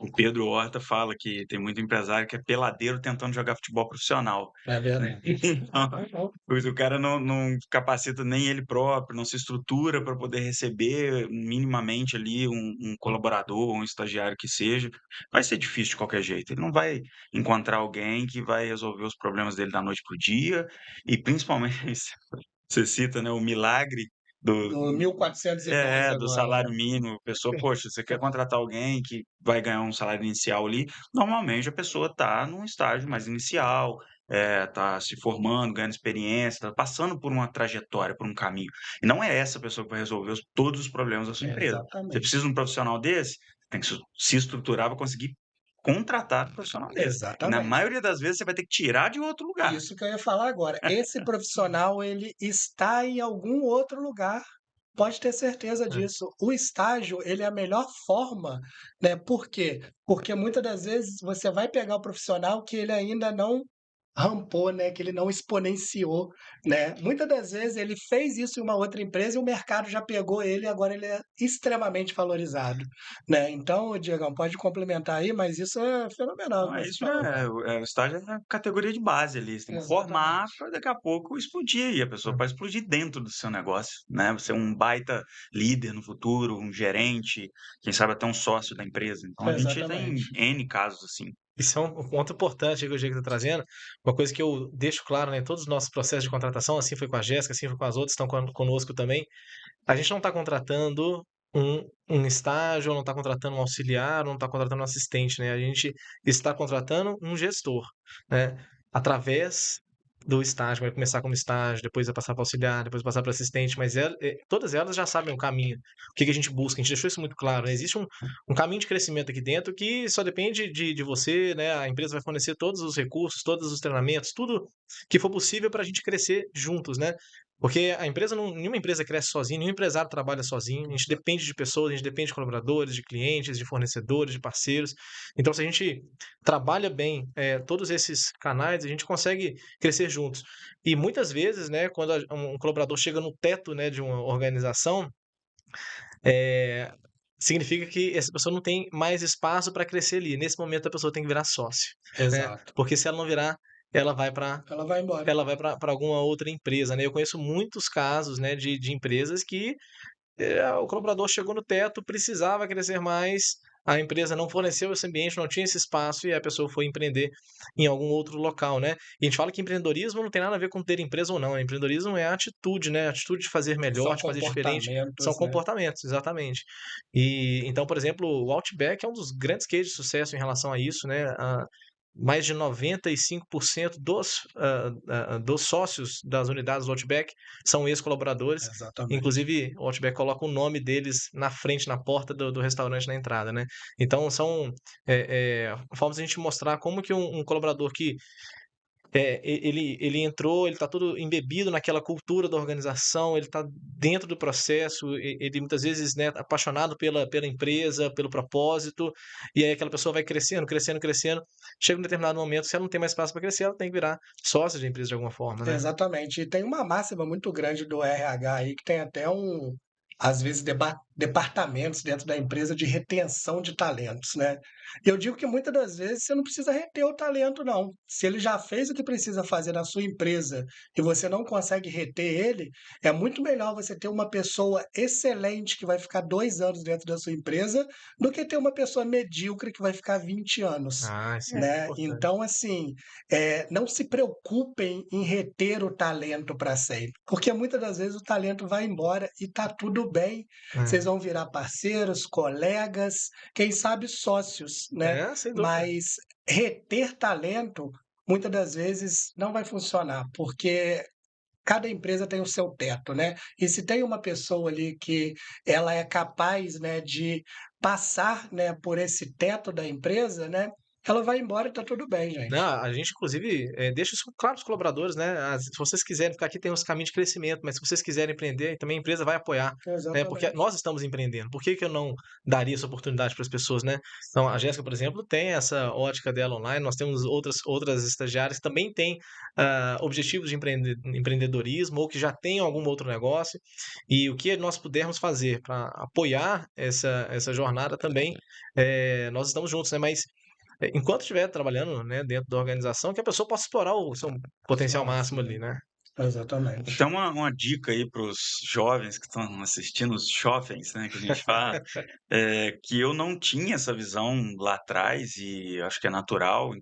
O Pedro Horta fala que tem muito empresário que é peladeiro tentando jogar futebol profissional, É né. verdade. Então, pois o cara não capacita nem ele próprio, não se estrutura para poder receber minimamente ali um colaborador, um estagiário que seja, vai ser difícil de qualquer jeito. Ele não vai encontrar alguém que vai resolver os problemas dele da noite para o dia e principalmente você cita, né, o milagre do, Do 1.412 do agora, salário né? mínimo. A pessoa, poxa, você quer contratar alguém que vai ganhar um salário inicial ali, normalmente a pessoa está num estágio mais inicial, está se formando, ganhando experiência, está passando por uma trajetória, por um caminho. E não é essa pessoa que vai resolver todos os problemas da sua empresa. Você Exatamente. precisa de um profissional desse, tem que se estruturar para conseguir contratar um profissional desse. E na Exatamente. maioria das vezes você vai ter que tirar de outro lugar. Isso que eu ia falar agora. Esse profissional, ele está em algum outro lugar. Pode ter certeza É. disso. O estágio, ele é a melhor forma, né? Por quê? Porque muitas das vezes você vai pegar o profissional que ele ainda não rampou, né? Que ele não exponenciou, né? Muitas das vezes ele fez isso em uma outra empresa e o mercado já pegou ele e agora ele é extremamente valorizado, né? Então, Diegão, pode complementar aí, mas isso é fenomenal Não, que é você isso, falou. o estágio é a categoria de base ali. Você tem que formar Exatamente. para daqui a pouco explodir. E a pessoa Hum. pode explodir dentro do seu negócio, né? Você é um baita líder no futuro, um gerente, quem sabe até um sócio da empresa. Então a gente tem Exatamente. N casos assim. Isso é um ponto importante que o Diego está trazendo. Uma coisa que eu deixo claro, né, em todos os nossos processos de contratação, assim foi com a Jéssica, assim foi com as outras que estão conosco também. A gente não está contratando um estágio, não está contratando um auxiliar, não está contratando um assistente, né? A gente está contratando um gestor, né? Através do estágio, vai começar como estágio, depois vai passar para auxiliar, depois vai passar para assistente, mas todas elas já sabem o caminho, o que a gente busca, a gente deixou isso muito claro, né? Existe um caminho de crescimento aqui dentro que só depende de você, né? A empresa vai fornecer todos os recursos, todos os treinamentos, tudo que for possível para a gente crescer juntos, né? Porque a empresa nenhuma empresa cresce sozinha, nenhum empresário trabalha sozinho. A gente depende de pessoas, a gente depende de colaboradores, de clientes, de fornecedores, de parceiros. Então, se a gente trabalha bem todos esses canais, a gente consegue crescer juntos. E muitas vezes, né, quando um colaborador chega no teto, né, de uma organização, é, significa que essa pessoa não tem mais espaço para crescer ali. Nesse momento, a pessoa tem que virar sócio, né? Exato. Porque se ela não virar, ela vai para Ela vai embora. alguma outra empresa, né? Eu conheço muitos casos, né, de empresas que o colaborador chegou no teto, precisava crescer mais, a empresa não forneceu esse ambiente, não tinha esse espaço e a pessoa foi empreender em algum outro local, né? E a gente fala que empreendedorismo não tem nada a ver com ter empresa ou não. Empreendedorismo é a atitude, né? A atitude de fazer melhor, São de fazer diferente. São comportamentos, né? comportamentos, exatamente. E então, por exemplo, o Outback é um dos grandes cases de sucesso em relação a isso, né? Mais de 95% dos sócios das unidades do Outback são ex-colaboradores. Exatamente. Inclusive, o Outback coloca o nome deles na frente, na porta do restaurante, na entrada, né? Então, são formas de a gente mostrar como que um colaborador que ele entrou, ele está todo embebido naquela cultura da organização, ele está dentro do processo, ele muitas vezes, né, apaixonado pela empresa, pelo propósito, e aí aquela pessoa vai crescendo, crescendo, crescendo, chega um determinado momento, se ela não tem mais espaço para crescer, ela tem que virar sócia de empresa de alguma forma, né? Exatamente. E tem uma máxima muito grande do RH aí, que tem até às vezes, departamentos dentro da empresa de retenção de talentos, né? Eu digo que muitas das vezes você não precisa reter o talento, não. Se ele já fez o que precisa fazer na sua empresa e você não consegue reter ele, é muito melhor você ter uma pessoa excelente que vai ficar 2 anos dentro da sua empresa do que ter uma pessoa medíocre que vai ficar 20 anos, Ah, isso é né? importante. Então, assim, não se preocupem em reter o talento para sempre, porque muitas das vezes o talento vai embora e tá tudo bem. Vocês vão virar parceiros, colegas, quem sabe sócios, né? Sem dúvida. Mas reter talento, muitas das vezes não vai funcionar, porque cada empresa tem o seu teto, né? E se tem uma pessoa ali que ela é capaz, né, de passar, né, por esse teto da empresa, né? Ela vai embora e tá tudo bem, Não, gente. a gente inclusive deixa isso claro para os colaboradores, né? Se vocês quiserem ficar aqui, tem uns caminhos de crescimento, mas se vocês quiserem empreender, também a empresa vai apoiar, né? Porque Exatamente. nós estamos empreendendo. Por que que eu não daria essa oportunidade para as pessoas, né? Então, a Jéssica, por exemplo, tem essa ótica dela online, nós temos outras estagiárias que também têm objetivos de empreendedorismo ou que já têm algum outro negócio, e o que nós pudermos fazer para apoiar essa jornada também, nós estamos juntos, né? Mas enquanto estiver trabalhando, né, dentro da organização, que a pessoa possa explorar o seu potencial máximo ali, né? Exatamente. Então, uma dica aí para os jovens que estão assistindo, os jovens, né, que a gente fala, que eu não tinha essa visão lá atrás e acho que é natural.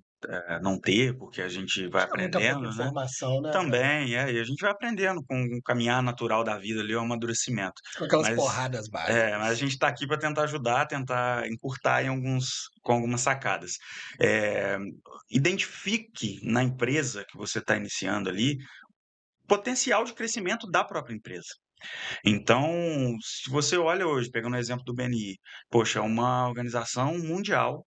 não ter, porque a gente vai Tinha muita pouca aprendendo, né? informação, né, cara? Também, e a gente vai aprendendo com o caminhar natural da vida ali, o amadurecimento. Com aquelas Mas, porradas mas básicas. a gente está aqui para tentar ajudar, tentar encurtar com algumas sacadas. É, identifique na empresa que você está iniciando ali potencial de crescimento da própria empresa. Então, se você olha hoje, pegando o exemplo do BNI, poxa, é uma organização mundial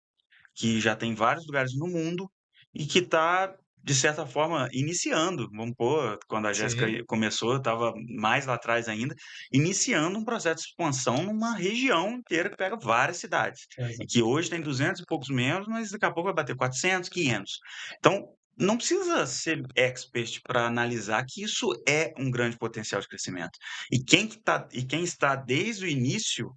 que já tem vários lugares no mundo e que está, de certa forma, iniciando. Vamos pôr, quando a Jéssica Sim. começou, estava mais lá atrás ainda, iniciando um processo de expansão numa região inteira que pega várias cidades. E que hoje tem 200 e poucos membros, mas daqui a pouco vai bater 400, 500. Então, não precisa ser expert para analisar que isso é um grande potencial de crescimento. E quem está desde o início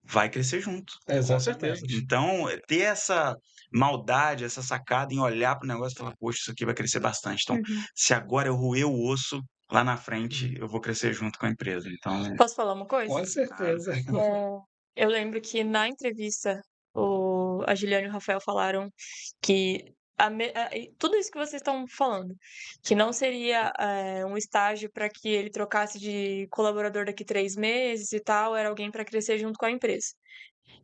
vai crescer junto. Com certeza. Exatamente. Então, ter essa maldade, essa sacada em olhar para o negócio e falar, poxa, isso aqui vai crescer bastante. Então, Uhum. se agora eu roer o osso, lá na frente eu vou crescer junto com a empresa. Então, Posso falar uma coisa? Com claro. certeza. Eu lembro que na entrevista a Juliana e o Rafael falaram que tudo isso que vocês estão falando, que não seria um estágio para que ele trocasse de colaborador daqui 3 meses e tal, era alguém para crescer junto com a empresa.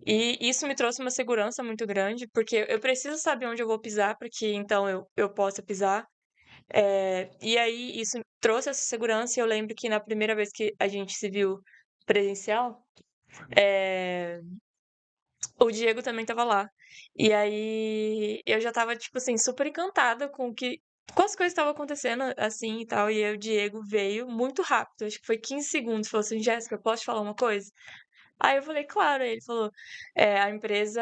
E isso me trouxe uma segurança muito grande, porque eu preciso saber onde eu vou pisar para que então eu possa pisar. E aí isso trouxe essa segurança e eu lembro que na primeira vez que a gente se viu presencial, é, o Diego também estava lá. E aí eu já estava, tipo assim, super encantada com as coisas que estavam acontecendo, assim, e tal. E aí o Diego veio muito rápido, acho que foi 15 segundos, falou assim, Jéssica, posso te falar uma coisa? Aí eu falei, claro. Aí ele falou, a empresa,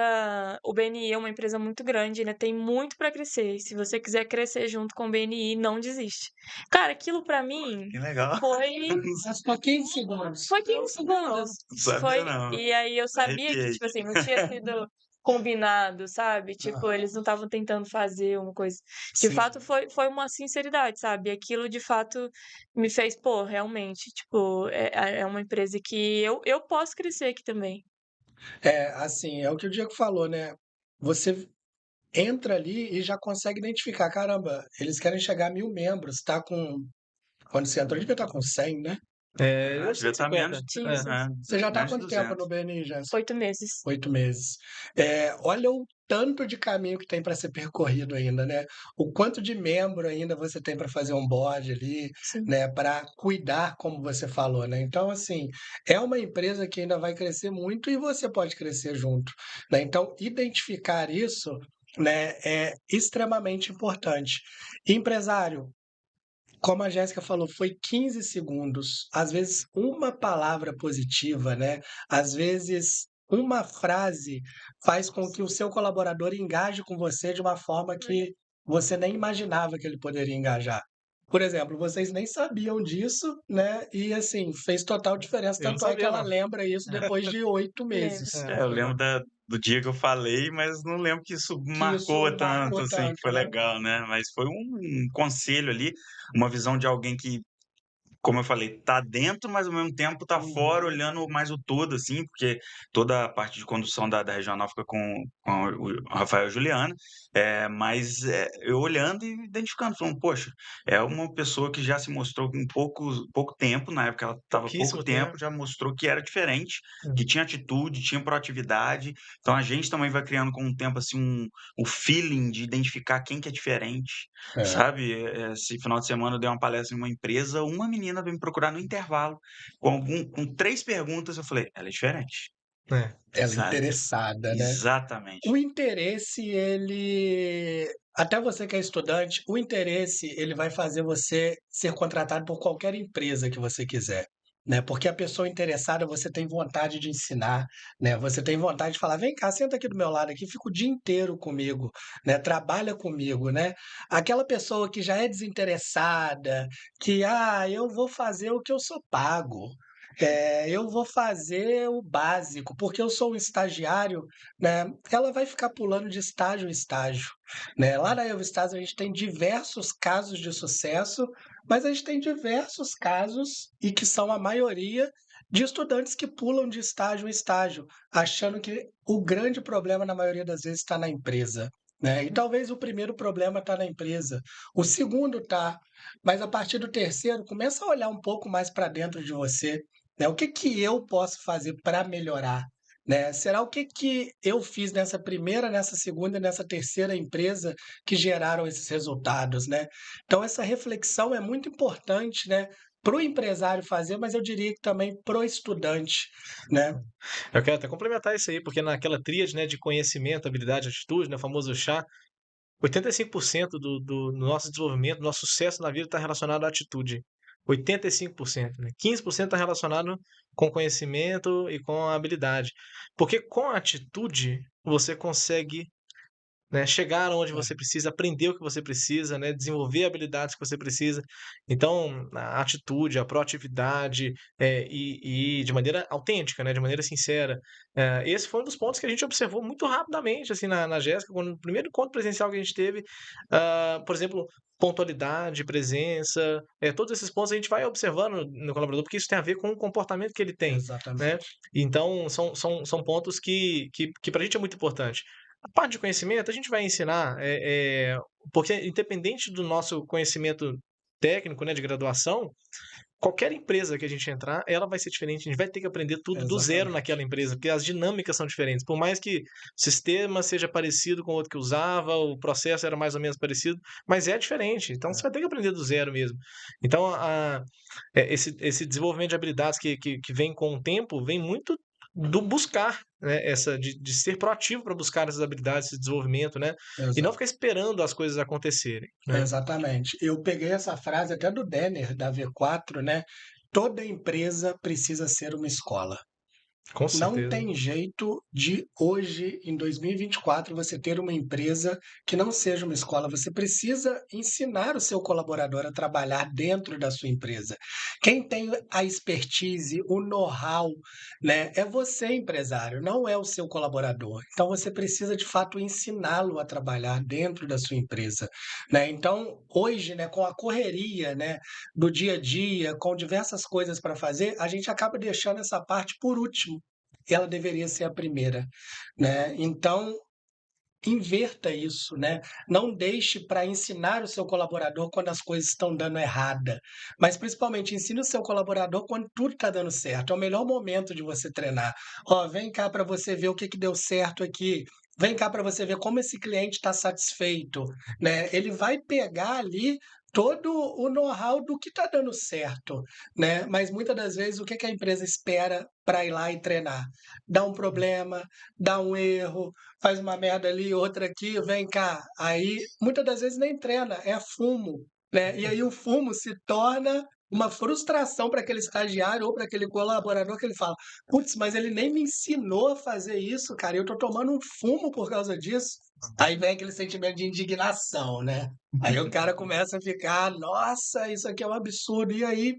o BNI é uma empresa muito grande, né? Tem muito para crescer. E se você quiser crescer junto com o BNI, não desiste. Cara, aquilo pra mim Que legal. foi Mas só 15 segundos. foi 15 segundos. Não sabia, não. E aí eu sabia que, Arrepiei. tipo assim, não tinha sido combinado, sabe? Tipo, eles não estavam tentando fazer uma coisa. De Sim. fato, foi uma sinceridade, sabe? Aquilo de fato me fez, pô, realmente, tipo, é uma empresa que eu posso crescer aqui também. Assim, é o que o Diego falou, né? Você entra ali e já consegue identificar, caramba, eles querem chegar a 1.000 membros, tá com... Quando você entrou, devia estar com 100, né? Eu Devia estar 150. menos, Tinha Você já tá há menos de quanto tempo 200. no BNI, Jéssica? 8 meses. 8 meses. Olha o tanto de caminho que tem para ser percorrido ainda, né? O quanto de membro ainda você tem para fazer um board ali, Sim. né? Para cuidar, como você falou, né? Então, assim, é uma empresa que ainda vai crescer muito e você pode crescer junto, né? Então, identificar isso, né, é extremamente importante. Empresário, como a Jéssica falou, foi 15 segundos. Às vezes, uma palavra positiva, né? Às vezes, uma frase faz com que o seu colaborador engaje com você de uma forma que você nem imaginava que ele poderia engajar. Por exemplo, vocês nem sabiam disso, né? E assim, fez total diferença. Eu não Tanto é que sabia, ela não. lembra isso depois de 8 Lembro. meses. Eu lembro do dia que eu falei, mas não lembro que isso Que isso marcou tanto, marcou assim, que tanto, foi né? legal, né? Mas foi um conselho ali, uma visão de alguém que, como eu falei, tá dentro, mas ao mesmo tempo tá fora, Uhum. olhando mais o todo, assim, porque toda a parte de condução da regional fica com o Rafael e a Juliana, mas eu olhando e identificando, falando, poxa, é uma pessoa que já se mostrou com pouco tempo, na época ela estava pouco Pouquíssimo tempo, tempo. já mostrou que era diferente, Hum. que tinha atitude, tinha proatividade, então a gente também vai criando com o tempo, assim, o feeling de identificar quem que é diferente, É. sabe? Esse final de semana eu dei uma palestra em uma empresa, uma menina veio me procurar no intervalo com 3 perguntas, eu falei: "Ela é diferente", É. Ela é sabe? interessada, né? Exatamente. O interesse, ele até você que é estudante, o interesse, ele vai fazer você ser contratado por qualquer empresa que você quiser, né, porque a pessoa interessada, você tem vontade de ensinar, né, você tem vontade de falar: "Vem cá, senta aqui do meu lado aqui, fica o dia inteiro comigo, né, trabalha comigo", né. Aquela pessoa que já é desinteressada, que: "Ah, eu vou fazer o que eu sou pago, eu vou fazer o básico, porque eu sou um estagiário", né, ela vai ficar pulando de estágio em estágio, né. Lá na Evoestágio a gente tem diversos casos de sucesso, mas a gente tem diversos casos, e que são a maioria, de estudantes que pulam de estágio em estágio, achando que o grande problema na maioria das vezes está na empresa, né? E talvez o primeiro problema está na empresa, o segundo tá, mas a partir do terceiro, começa a olhar um pouco mais para dentro de você, né? O que que eu posso fazer para melhorar, né? Será o que que eu fiz nessa primeira, nessa segunda e nessa terceira empresa que geraram esses resultados, né? Então essa reflexão é muito importante, né? Para o empresário fazer, mas eu diria que também pro estudante, né? Eu quero até complementar isso aí, porque naquela tríade, né, de conhecimento, habilidade, atitude, né, o famoso chá, 85% do nosso desenvolvimento, do nosso sucesso na vida está relacionado à atitude. 85%, né? 15% está relacionado com conhecimento e com a habilidade. Porque com a atitude você consegue, né, chegar onde É, você precisa, aprender o que você precisa, né, desenvolver habilidades que você precisa. Então, a atitude, a proatividade, e de maneira autêntica, né, de maneira sincera. Esse foi um dos pontos que a gente observou muito rapidamente, assim, na Jéssica, quando no primeiro encontro presencial que a gente teve, por exemplo, pontualidade, presença, todos esses pontos a gente vai observando no colaborador, porque isso tem a ver com o comportamento que ele tem, né. exatamente. Então são pontos que pra gente é muito importante. A parte de conhecimento a gente vai ensinar, porque independente do nosso conhecimento técnico, né, de graduação, qualquer empresa que a gente entrar, ela vai ser diferente. A gente vai ter que aprender tudo do zero naquela Exatamente. empresa, porque as dinâmicas são diferentes. Por mais que o sistema seja parecido com o outro que usava, o processo era mais ou menos parecido, mas é diferente. Então você vai ter que aprender do zero mesmo. Então esse desenvolvimento de habilidades que vem com o tempo, vem muito do buscar, né, de ser proativo para buscar essas habilidades, esse desenvolvimento, né, e não Exato. ficar esperando as coisas acontecerem, né. Exatamente. Eu peguei essa frase até do Denner, da V4, né? Toda empresa precisa ser uma escola. Com Não certeza. tem jeito de hoje, em 2024, você ter uma empresa que não seja uma escola. Você precisa ensinar o seu colaborador a trabalhar dentro da sua empresa. Quem tem a expertise, o know-how, né, é você, empresário, não é o seu colaborador. Então você precisa de fato ensiná-lo a trabalhar dentro da sua empresa, né? Então, hoje, né, com a correria, né, do dia a dia, com diversas coisas para fazer, a gente acaba deixando essa parte por último. Ela deveria ser a primeira, né? Então, inverta isso, né? Não deixe para ensinar o seu colaborador quando as coisas estão dando errada, mas principalmente ensine o seu colaborador quando tudo está dando certo. É o melhor momento de você treinar. Ó, vem cá para você ver o que que deu certo aqui. Vem cá para você ver como esse cliente está satisfeito, né? Ele vai pegar ali todo o know-how do que está dando certo, né? Mas muitas das vezes o que que a empresa espera para ir lá e treinar? Dá um problema, dá um erro, faz uma merda ali, outra aqui, vem cá. Aí, muitas das vezes nem treina, é fumo, né? E aí o fumo se torna uma frustração para aquele estagiário ou para aquele colaborador que ele fala: "Putz, mas ele nem me ensinou a fazer isso, cara, e eu tô tomando um fumo por causa disso". Aí vem aquele sentimento de indignação, né? Aí o cara começa a ficar: "Nossa, isso aqui é um absurdo". E aí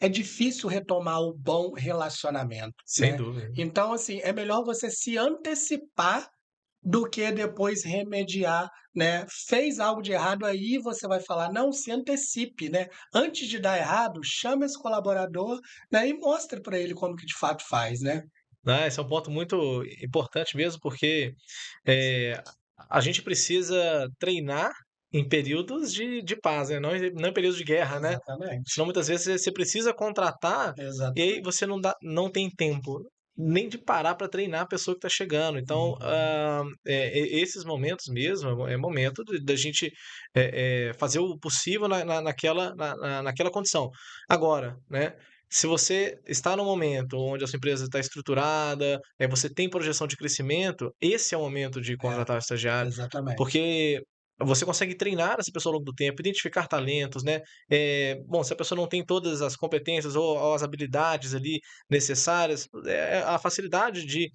é difícil retomar o bom relacionamento, Sem né. dúvida. Então, assim, é melhor você se antecipar do que depois remediar, né. Fez algo de errado, aí você vai falar: "Não, se antecipe", né. Antes de dar errado, chama esse colaborador, né, e mostre para ele como que de fato faz, né. Ah, esse é um ponto muito importante mesmo, porque, eh, a gente precisa treinar em períodos de paz, né, não em períodos de guerra, né. Exatamente, Senão muitas vezes você precisa contratar, e aí exatamente. você não tem tempo nem de parar para treinar a pessoa que está chegando. Então, Uhum. esses momentos mesmo, é momento da gente, fazer o possível naquela condição. Agora, né, se você está num momento onde a sua empresa está estruturada, você tem projeção de crescimento, esse é o momento de É, contratar o estagiário, exatamente. porque você consegue treinar essa pessoa ao longo do tempo, identificar talentos, né. Bom, se a pessoa não tem todas as competências ou as habilidades ali necessárias, a facilidade de,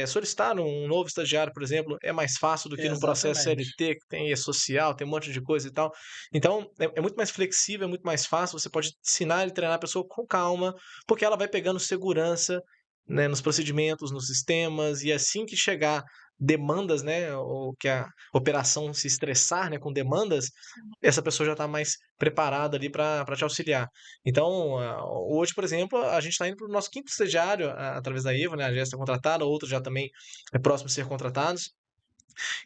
solicitar um novo estagiário, por exemplo, é mais fácil do que num processo Exatamente. CLT, que tem social, tem um monte de coisa e tal. Então, é muito mais flexível, é muito mais fácil, você pode ensinar e treinar a pessoa com calma, porque ela vai pegando segurança, né, nos procedimentos, nos sistemas, e assim que chegar demandas, né, ou que a operação se estressar, né, com demandas, essa pessoa já está mais preparada ali para te auxiliar. Então, hoje, por exemplo, a gente está indo para o nosso quinto estagiário através da Evo, né, a Jéssica contratada, outros já também é próximo de ser contratados.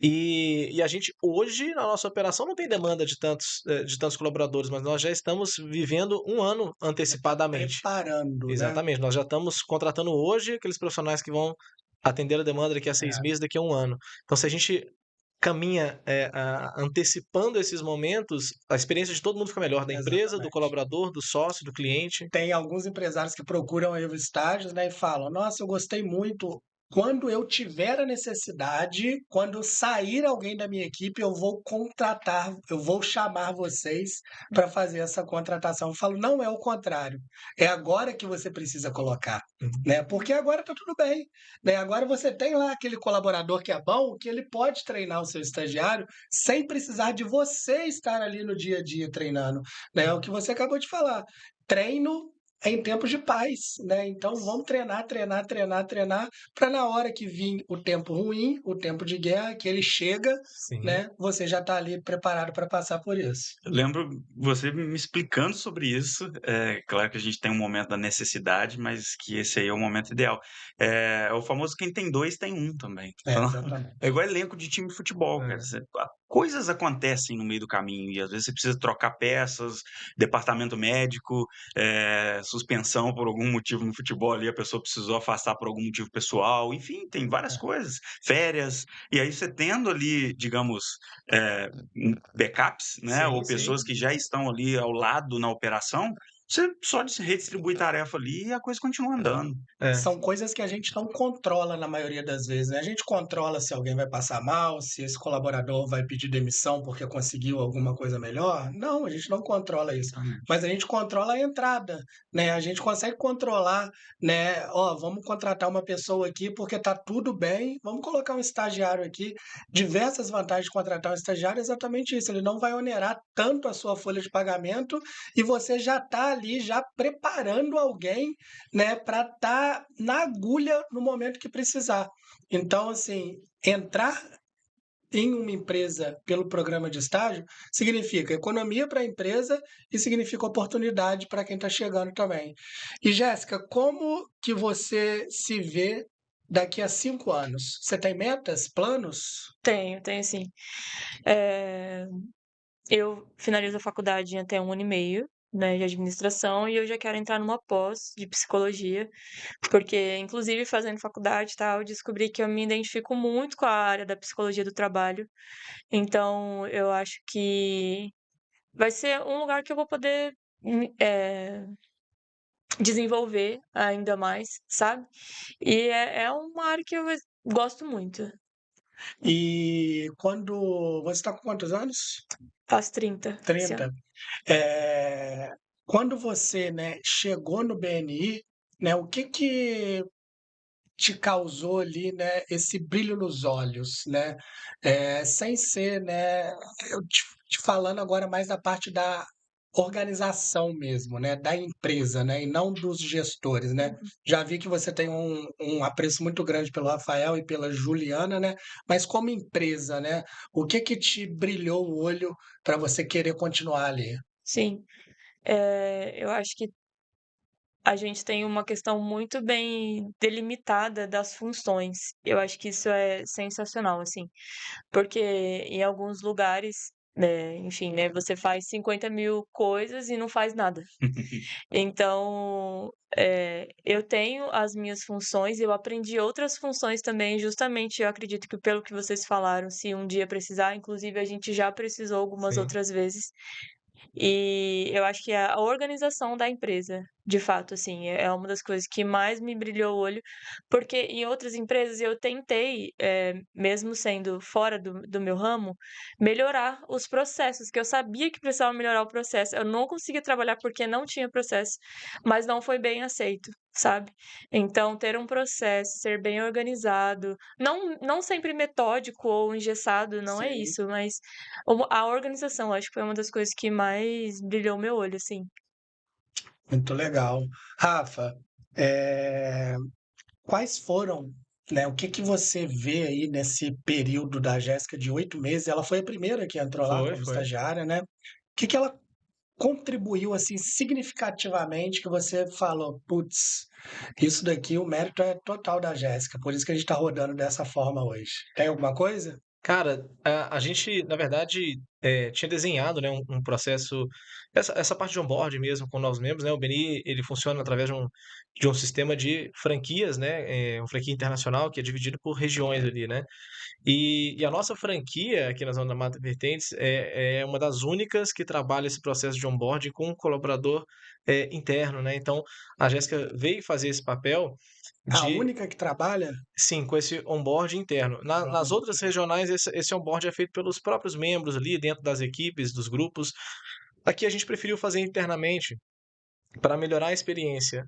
E a gente hoje, na nossa operação, não tem demanda de tantos colaboradores, mas nós já estamos vivendo um ano antecipadamente. Preparando, né? Exatamente, nós já estamos contratando hoje aqueles profissionais que vão atender a demanda daqui a 6 meses, daqui a um ano. Então, se a gente caminha antecipando esses momentos, a experiência de todo mundo fica melhor, da empresa, do Exatamente. colaborador, do sócio, do cliente. Tem alguns empresários que procuram a Evo Estágios, né, e falam: Nossa, eu gostei muito. Quando eu tiver a necessidade, quando sair alguém da minha equipe, eu vou contratar, eu vou chamar vocês para fazer essa contratação. Eu falo: Não é o contrário. É agora que você precisa colocar, né? Porque agora está tudo bem, né? Agora você tem lá aquele colaborador que é bom, que ele pode treinar o seu estagiário sem precisar de você estar ali no dia a dia treinando, né? É o que você acabou de falar. Treino em tempos de paz, né? Então vamos treinar, treinar, treinar, treinar, para na hora que vir o tempo ruim, o tempo de guerra, que ele chega, Sim. né? Você já está ali preparado para passar por isso. Eu lembro você me explicando sobre isso. É claro que a gente tem um momento da necessidade, mas que esse aí é o momento ideal. É o famoso quem tem dois tem um também. Então, Exatamente. é igual elenco de time de futebol, cara. Coisas acontecem no meio do caminho e às vezes você precisa trocar peças, departamento médico, suspensão por algum motivo no futebol ali, a pessoa precisou afastar por algum motivo pessoal, enfim, tem várias coisas, férias. E aí você tendo ali, digamos, backups, né, Sim, ou pessoas que já estão ali ao lado na operação, você só redistribui tarefa ali e a coisa continua andando. São coisas que a gente não controla na maioria das vezes, né? A gente controla se alguém vai passar mal, se esse colaborador vai pedir demissão porque conseguiu alguma coisa melhor. Não, a gente não controla isso. Mas a gente controla a entrada, né? A gente consegue controlar, né? Ó, vamos contratar uma pessoa aqui porque tá tudo bem, vamos colocar um estagiário aqui. Diversas vantagens de contratar um estagiário é exatamente isso. Ele não vai onerar tanto a sua folha de pagamento e você já tá ali já preparando alguém, né, para estar na agulha no momento que precisar. Então, assim, entrar em uma empresa pelo programa de estágio significa economia para a empresa e significa oportunidade para quem está chegando também. E, Jéssica, como que você se vê daqui a 5 anos? Você tem metas, planos? Tenho sim. Eu finalizo a faculdade em até 1 ano e meio, né, de administração, e eu já quero entrar numa pós de psicologia, porque, inclusive, fazendo faculdade e tal, eu descobri que eu me identifico muito com a área da psicologia do trabalho. Então, eu acho que vai ser um lugar que eu vou poder desenvolver ainda mais, sabe? E é uma área que eu gosto muito. E quando você está com quantos anos? Faço 30 esse 30. ano. Quando você, né, chegou no BNI, né, o que te causou ali, né, esse brilho nos olhos, né? Sem ser, né, eu te falando agora mais da parte da organização mesmo, né, da empresa, né, e não dos gestores, né? Já vi que você tem um apreço muito grande pelo Rafael e pela Juliana, né? Mas como empresa, né, o que te brilhou o olho para você querer continuar ali? Sim, eu acho que a gente tem uma questão muito bem delimitada das funções. Eu acho que isso é sensacional, assim, porque em alguns lugares, enfim, né, você faz 50.000 coisas e não faz nada. Então, eu tenho as minhas funções, eu aprendi outras funções também, justamente, eu acredito que pelo que vocês falaram, se um dia precisar, inclusive a gente já precisou algumas Sim. outras vezes. E eu acho que a organização da empresa, de fato, assim, é uma das coisas que mais me brilhou o olho, porque em outras empresas eu tentei, mesmo sendo fora do meu ramo, melhorar os processos, que eu sabia que precisava melhorar o processo. Eu não conseguia trabalhar porque não tinha processo, mas não foi bem aceito, sabe? Então, ter um processo, ser bem organizado, não sempre metódico ou engessado, não é Sim. isso, mas a organização, acho que foi uma das coisas que mais brilhou meu olho, assim. Muito legal. Rafa, eh, quais foram, né, o que você vê aí nesse período da Jéssica de 8 meses? Ela foi a primeira que entrou lá como Foi. estagiária, né? O que ela contribuiu assim significativamente que você falou, putz, isso daqui o mérito é total da Jéssica, por isso que a gente está rodando dessa forma hoje. Tem alguma coisa? Cara, a gente, na verdade, tinha desenhado, né, um processo, essa parte de onboarding mesmo com novos membros, né, o Beni, ele funciona através de um sistema de franquias, né, uma franquia internacional que é dividido por regiões ali, né. E a nossa franquia aqui na Zona da Mata Vertentes é uma das únicas que trabalha esse processo de onboarding com um colaborador, interno, né. Então, a Jéssica veio fazer esse papel A de única que trabalha? sim, com esse onboard interno. Nas Pronto. outras regionais, esse onboard é feito pelos próprios membros ali, dentro das equipes, dos grupos. Aqui a gente preferiu fazer internamente, para melhorar a experiência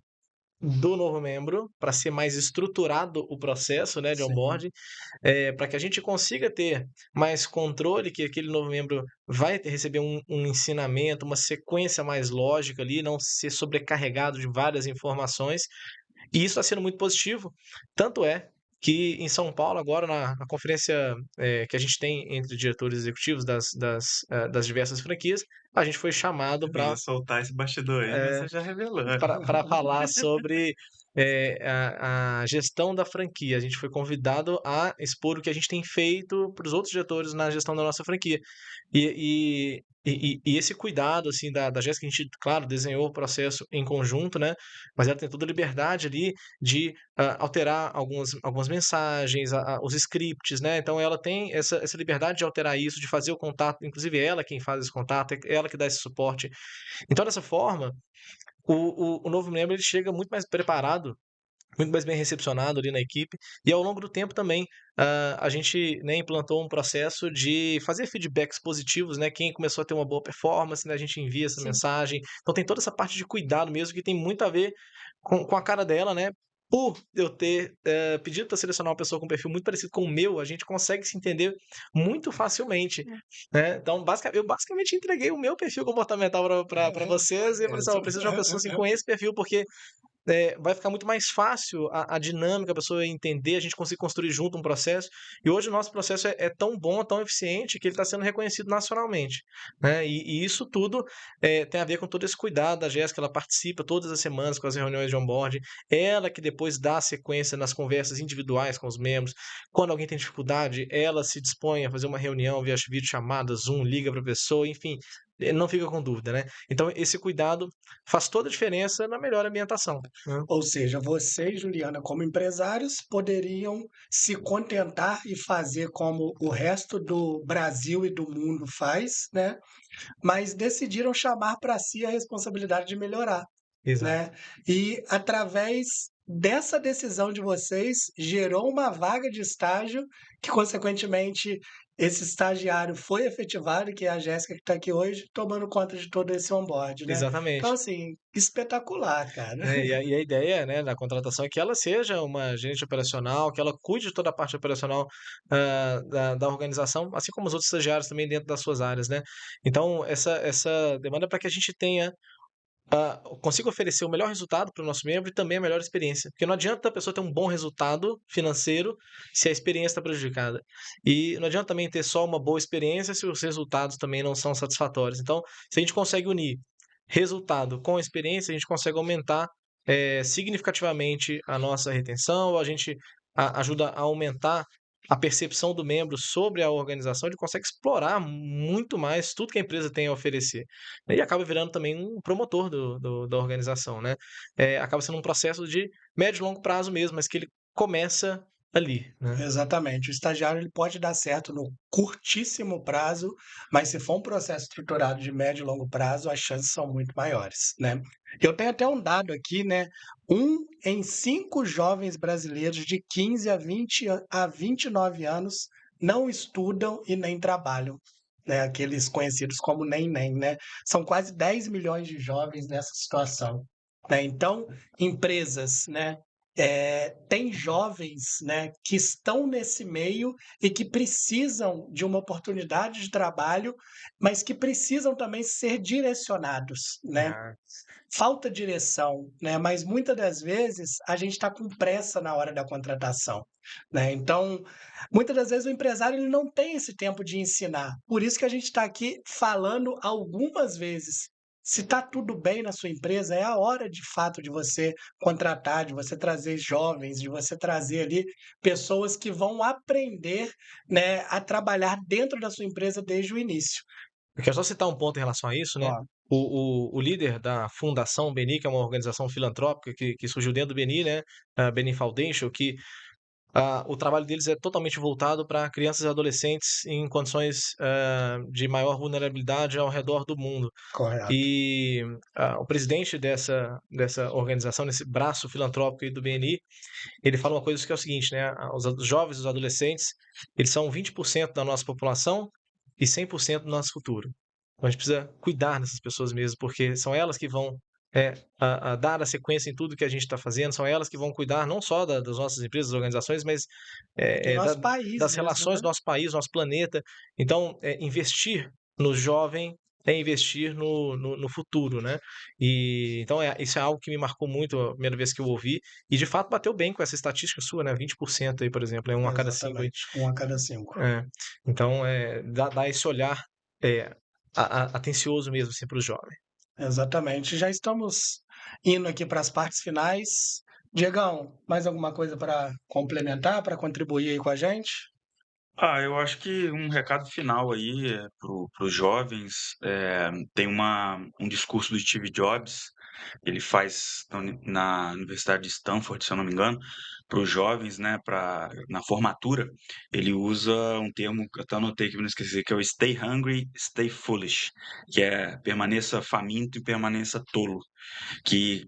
do novo membro, para ser mais estruturado o processo, né, de Sim. onboarding, para que a gente consiga ter mais controle, que aquele novo membro vai receber um ensinamento, uma sequência mais lógica ali, não ser sobrecarregado de várias informações. E isso está sendo muito positivo, tanto é que em São Paulo agora na conferência, que a gente tem entre diretores executivos das diversas franquias, a gente foi chamado Eu ia soltar esse bastidor aí, mas você já revelou. para falar sobre, a gestão da franquia. A gente foi convidado a expor o que a gente tem feito para os outros diretores na gestão da nossa franquia. E esse cuidado, assim, da Jéssica, a gente, claro, desenhou o processo em conjunto, né, mas ela tem toda a liberdade ali de, alterar algumas mensagens, os scripts, né, então ela tem essa liberdade de alterar isso, de fazer o contato, inclusive ela quem faz esse contato, é ela que dá esse suporte. Então dessa forma, o novo membro ele chega muito mais preparado, muito mais bem recepcionado ali na equipe, e ao longo do tempo também, a gente, né, implantou um processo de fazer feedbacks positivos, né, quem começou a ter uma boa performance, né, a gente envia essa Sim. mensagem, então tem toda essa parte de cuidado mesmo que tem muito a ver com a cara dela, né, por eu ter, pedido para selecionar uma pessoa com um perfil muito parecido com o meu, a gente consegue se entender muito facilmente, É. né, então eu basicamente entreguei o meu perfil comportamental para vocês e eu falei assim: "Ó, eu preciso de uma pessoa assim com esse perfil, porque vai ficar muito mais fácil a dinâmica, a pessoa entender, a gente conseguir construir junto um processo. E hoje o nosso processo é tão bom, tão eficiente, que ele está sendo reconhecido nacionalmente, né? E isso tudo tem a ver com todo esse cuidado da Jéssica, ela participa todas as semanas com as reuniões de onboarding, ela que depois dá sequência nas conversas individuais com os membros. Quando alguém tem dificuldade, ela se dispõe a fazer uma reunião via videochamada, Zoom, liga para a pessoa, enfim, não fica com dúvida, né? Então, esse cuidado faz toda a diferença na melhor ambientação, né. Ou seja, você e Juliana, como empresários, poderiam se contentar e fazer como o resto do Brasil e do mundo faz, né? Mas decidiram chamar para si a responsabilidade de melhorar, Exato. né? E através dessa decisão de vocês, gerou uma vaga de estágio que, consequentemente, esse estagiário foi efetivado, que é a Jéssica que está aqui hoje, tomando conta de todo esse onboard, né? Então, Exatamente. assim, espetacular, cara. Né, e a ideia, né, da contratação é que ela seja uma gerente operacional, que ela cuide de toda a parte operacional, da organização, assim como os outros estagiários também dentro das suas áreas, né. Então essa demanda é para que a gente tenha consiga oferecer o melhor resultado para o nosso membro e também a melhor experiência, porque não adianta a pessoa ter um bom resultado financeiro se a experiência está prejudicada. E não adianta também ter só uma boa experiência se os resultados também não são satisfatórios. Então, se a gente consegue unir resultado com experiência, a gente consegue aumentar, significativamente a nossa retenção, a gente ajuda a aumentar a percepção do membro sobre a organização, ele consegue explorar muito mais tudo que a empresa tem a oferecer. E acaba virando também um promotor da organização, né. Acaba sendo um processo de médio e longo prazo mesmo, mas que ele começa ali, né. Exatamente. O estagiário ele pode dar certo no curtíssimo prazo, mas se for um processo estruturado de médio e longo prazo, as chances são muito maiores, né? Eu tenho até um dado aqui, né? 1 em 5 jovens brasileiros de 15 a 29 anos não estudam e nem trabalham, né? Aqueles conhecidos como nem, né? São quase 10 milhões de jovens nessa situação, né? Então, empresas, né? Tem jovens, né, que estão nesse meio e que precisam de uma oportunidade de trabalho, mas que precisam também ser direcionados, né? Ah, Falta direção, né? Mas muitas das vezes a gente está com pressa na hora da contratação, né? Então, muitas das vezes o empresário ele não tem esse tempo de ensinar. Por isso que a gente está aqui falando algumas vezes. se está tudo bem na sua empresa, é a hora de fato de você contratar, de você trazer jovens, de você trazer ali pessoas que vão aprender, né, a trabalhar dentro da sua empresa desde o início. Eu quero só citar um ponto em relação a isso, né? Ó, O líder da Fundação Beni, que é uma organização filantrópica que surgiu dentro do Beni, né? A Beni Foundation, que o trabalho deles é totalmente voltado para crianças e adolescentes em condições de maior vulnerabilidade ao redor do mundo. correto. E o presidente dessa organização, desse braço filantrópico aí do BNI, ele fala uma coisa que é o seguinte, né? Os jovens, os adolescentes, eles são 20% da nossa população e 100% do nosso futuro. Então a gente precisa cuidar dessas pessoas mesmo, porque são elas que vão dar a sequência em tudo que a gente está fazendo, são elas que vão cuidar não só das nossas empresas, organizações, mas Do nosso país das mesmo, relações né? do nosso país, do nosso planeta. Então, investir no jovem é investir no futuro, né? E então isso é algo que me marcou muito a primeira vez que eu ouvi, e de fato bateu bem com essa estatística sua, né? 20% aí, por exemplo, é um a cada 5 aí. Exatamente, 1 a cada 5. É. Então, dá esse olhar é, atencioso mesmo assim, para o jovem. Exatamente. Já estamos indo aqui para as partes finais. Diegão, mais alguma coisa para complementar, para contribuir aí com a gente? Eu acho que um recado final aí para os jovens, tem um discurso do Steve Jobs, ele faz na Universidade de Stanford, se eu não me engano, para os jovens, né, na formatura, ele usa um termo que eu até anotei que eu não esqueci, que é o Stay Hungry, Stay Foolish, que é permaneça faminto e permaneça tolo, que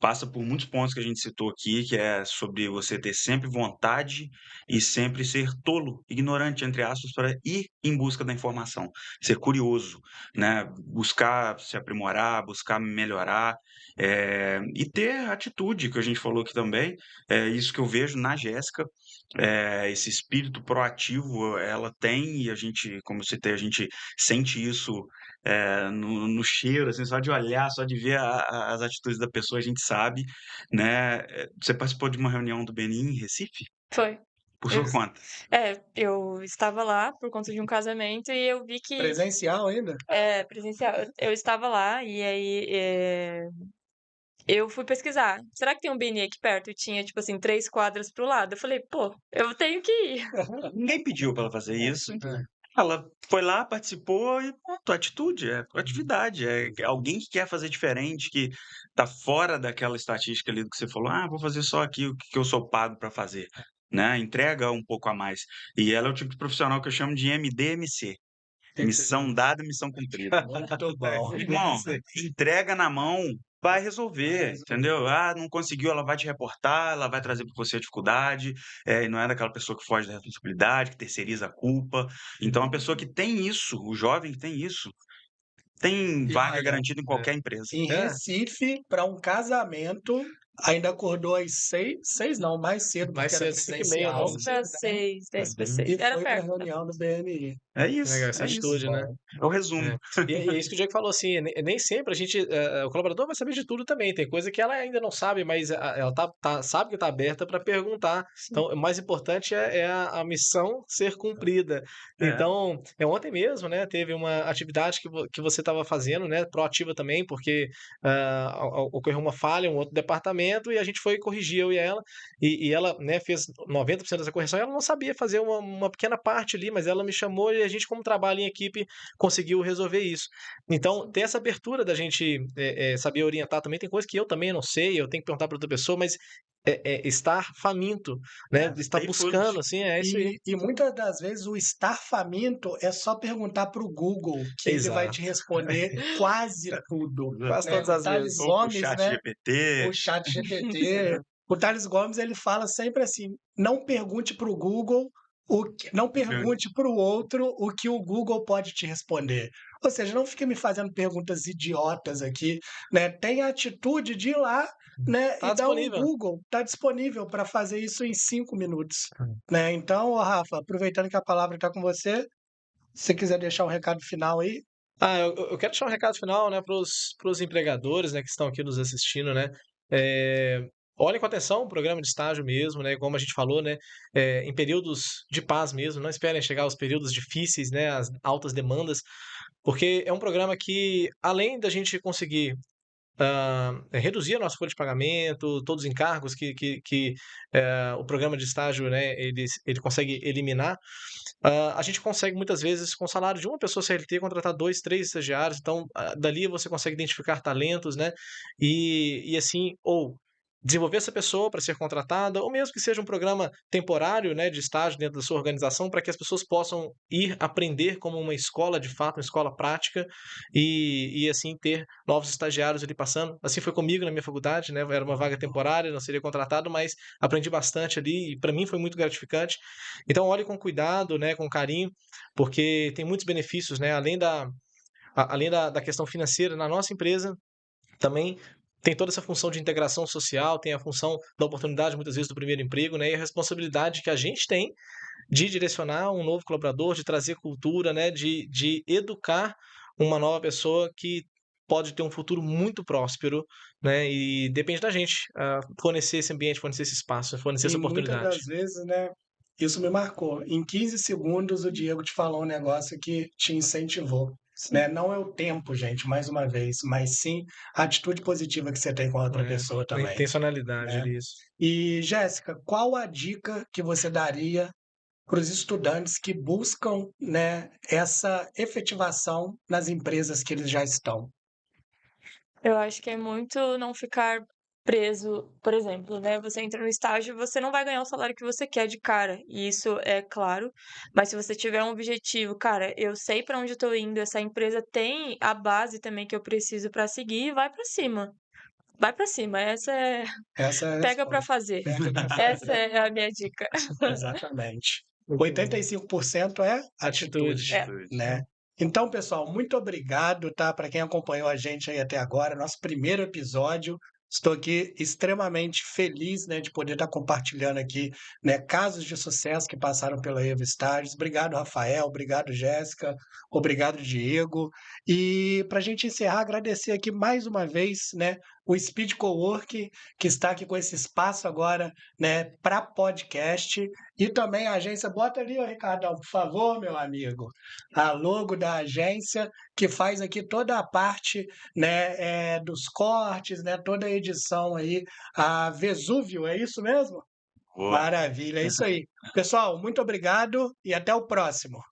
passa por muitos pontos que a gente citou aqui, que é sobre você ter sempre vontade e sempre ser tolo, ignorante, entre aspas, para ir em busca da informação, ser curioso, né? Buscar se aprimorar, buscar melhorar, e ter atitude, que a gente falou aqui também, é isso que eu vejo na Jéssica, esse espírito proativo ela tem, e a gente, como eu citei, a gente sente isso no cheiro, assim, só de olhar, só de ver as atitudes da pessoa, a gente sabe, né? Você participou de uma reunião do Benin em Recife? Foi. Por Eu, sua conta. eu estava lá por conta de um casamento e eu vi que Presencial ainda? presencial. Eu estava lá e aí eu fui pesquisar. Será que tem um BN aqui perto? E tinha, tipo assim, 3 quadras pro lado. Eu falei, pô, eu tenho que ir. Ninguém pediu para ela fazer isso. É. Ela foi lá, participou e pronto, atitude, proatividade, é alguém que quer fazer diferente, que tá fora daquela estatística ali do que você falou, vou fazer só aqui o que eu sou pago para fazer, né? Entrega um pouco a mais. E ela é o tipo de profissional que eu chamo de MDMC. Missão dada, missão cumprida. Muito bom. Irmão, entrega na mão, vai resolver, entendeu? Não conseguiu, ela vai te reportar, ela vai trazer para você a dificuldade, e não é daquela pessoa que foge da responsabilidade, que terceiriza a culpa. Então, a pessoa que tem isso, o jovem que tem isso, tem E vaga olha, garantida em qualquer empresa. em É. Recife, para um casamento, ainda acordou às 6 não, mais cedo, Mais porque era cedo, 5h30, presencial. 10 para 6, 10 para 6. E Era foi para a perto. reunião do BNI. É isso, Legal, essa é isso. atitude, né? É o resumo. É. E é isso que o Diego falou, assim, nem sempre a gente, o colaborador vai saber de tudo também, tem coisa que ela ainda não sabe, mas ela sabe que está aberta para perguntar. Então, o mais importante é a missão ser cumprida. É. Então, ontem mesmo, né, teve uma atividade que você estava fazendo, né, proativa também, porque ocorreu uma falha em um outro departamento e a gente foi corrigir, eu e ela, e ela, né, fez 90% dessa correção, e ela não sabia fazer uma pequena parte ali, mas ela me chamou e a gente, como trabalha em equipe, conseguiu resolver isso. Então, ter essa abertura da gente saber orientar também, tem coisa que eu também não sei, eu tenho que perguntar para outra pessoa, mas estar faminto, né? Estar stay buscando, foolish. assim, é isso aí. E muitas das vezes o estar faminto é só perguntar para o Google, que ele vai Exato. te responder quase tudo. Quase Né? todas O as Thales vezes. Ou pro Gomes, chat né? GPT. O chat GPT. O Thales Gomes, ele fala sempre assim, não pergunte para o Google, não pergunte para o outro o que o Google pode te responder. Ou seja, não fique me fazendo perguntas idiotas aqui, né? Tenha a atitude de ir lá, né, Tá e dar um disponível. Google. Está disponível para fazer isso em 5 minutos. Né? Então, ô, Rafa, aproveitando que a palavra está com você, se você quiser deixar um recado final aí. Eu quero deixar um recado final, né, para os empregadores, né, que estão aqui nos assistindo, né, olhem com atenção o programa de estágio mesmo, né, como a gente falou, né, em períodos de paz mesmo, não esperem chegar aos períodos difíceis, né, as altas demandas, porque é um programa que, além da gente conseguir reduzir a nossa folha de pagamento, todos os encargos que o programa de estágio, né, ele consegue eliminar, a gente consegue muitas vezes, com o salário de uma pessoa CLT, contratar 2, 3 estagiários, então dali você consegue identificar talentos, né, e assim, ou desenvolver essa pessoa para ser contratada, ou mesmo que seja um programa temporário, né, de estágio dentro da sua organização, para que as pessoas possam ir aprender como uma escola de fato, uma escola prática, e assim ter novos estagiários ali passando. Assim foi comigo na minha faculdade, né? Era uma vaga temporária, não seria contratado, mas aprendi bastante ali e para mim foi muito gratificante. Então olhe com cuidado, né, com carinho, porque tem muitos benefícios, né? Além da questão financeira na nossa empresa, também tem toda essa função de integração social, tem a função da oportunidade, muitas vezes, do primeiro emprego, né? E a responsabilidade que a gente tem de direcionar um novo colaborador, de trazer cultura, né? De educar uma nova pessoa que pode ter um futuro muito próspero, né? E depende da gente fornecer esse ambiente, fornecer esse espaço, fornecer E essa muitas oportunidade. das vezes, né, isso me marcou. Em 15 segundos, o Diego te falou um negócio que te incentivou. Né? Não é o tempo, gente, mais uma vez, mas sim a atitude positiva que você tem com a outra pessoa A também. intencionalidade Né? ali, isso. E, Jéssica, qual a dica que você daria para os estudantes que buscam, né, essa efetivação nas empresas que eles já estão? Eu acho que é muito não ficar preso, por exemplo, né? Você entra no estágio, você não vai ganhar o salário que você quer de cara, e isso é claro. Mas se você tiver um objetivo, cara, eu sei para onde eu tô indo, essa empresa tem a base também que eu preciso para seguir, vai para cima. Vai para cima, essa é Essa é a pega para resposta. fazer. Pega pra Essa fazer. é a minha dica. Exatamente. Muito bom. 85% é Atitude. atitude, É. né? Então, pessoal, muito obrigado, tá? Para quem acompanhou a gente aí até agora, nosso primeiro episódio. Estou aqui extremamente feliz, né, de poder estar compartilhando aqui, né, casos de sucesso que passaram pela Evo Estágios. Obrigado, Rafael. Obrigado, Jéssica. Obrigado, Diego. E para a gente encerrar, agradecer aqui mais uma vez, né, o Speed Cowork, que está aqui com esse espaço agora, né, para podcast. E também a agência, bota ali, ô Ricardão, por favor, meu amigo, a logo da agência, que faz aqui toda a parte, né, dos cortes, né, toda a edição aí, a Vesúvio, é isso mesmo? Boa. Maravilha, é isso aí. Pessoal, muito obrigado e até o próximo.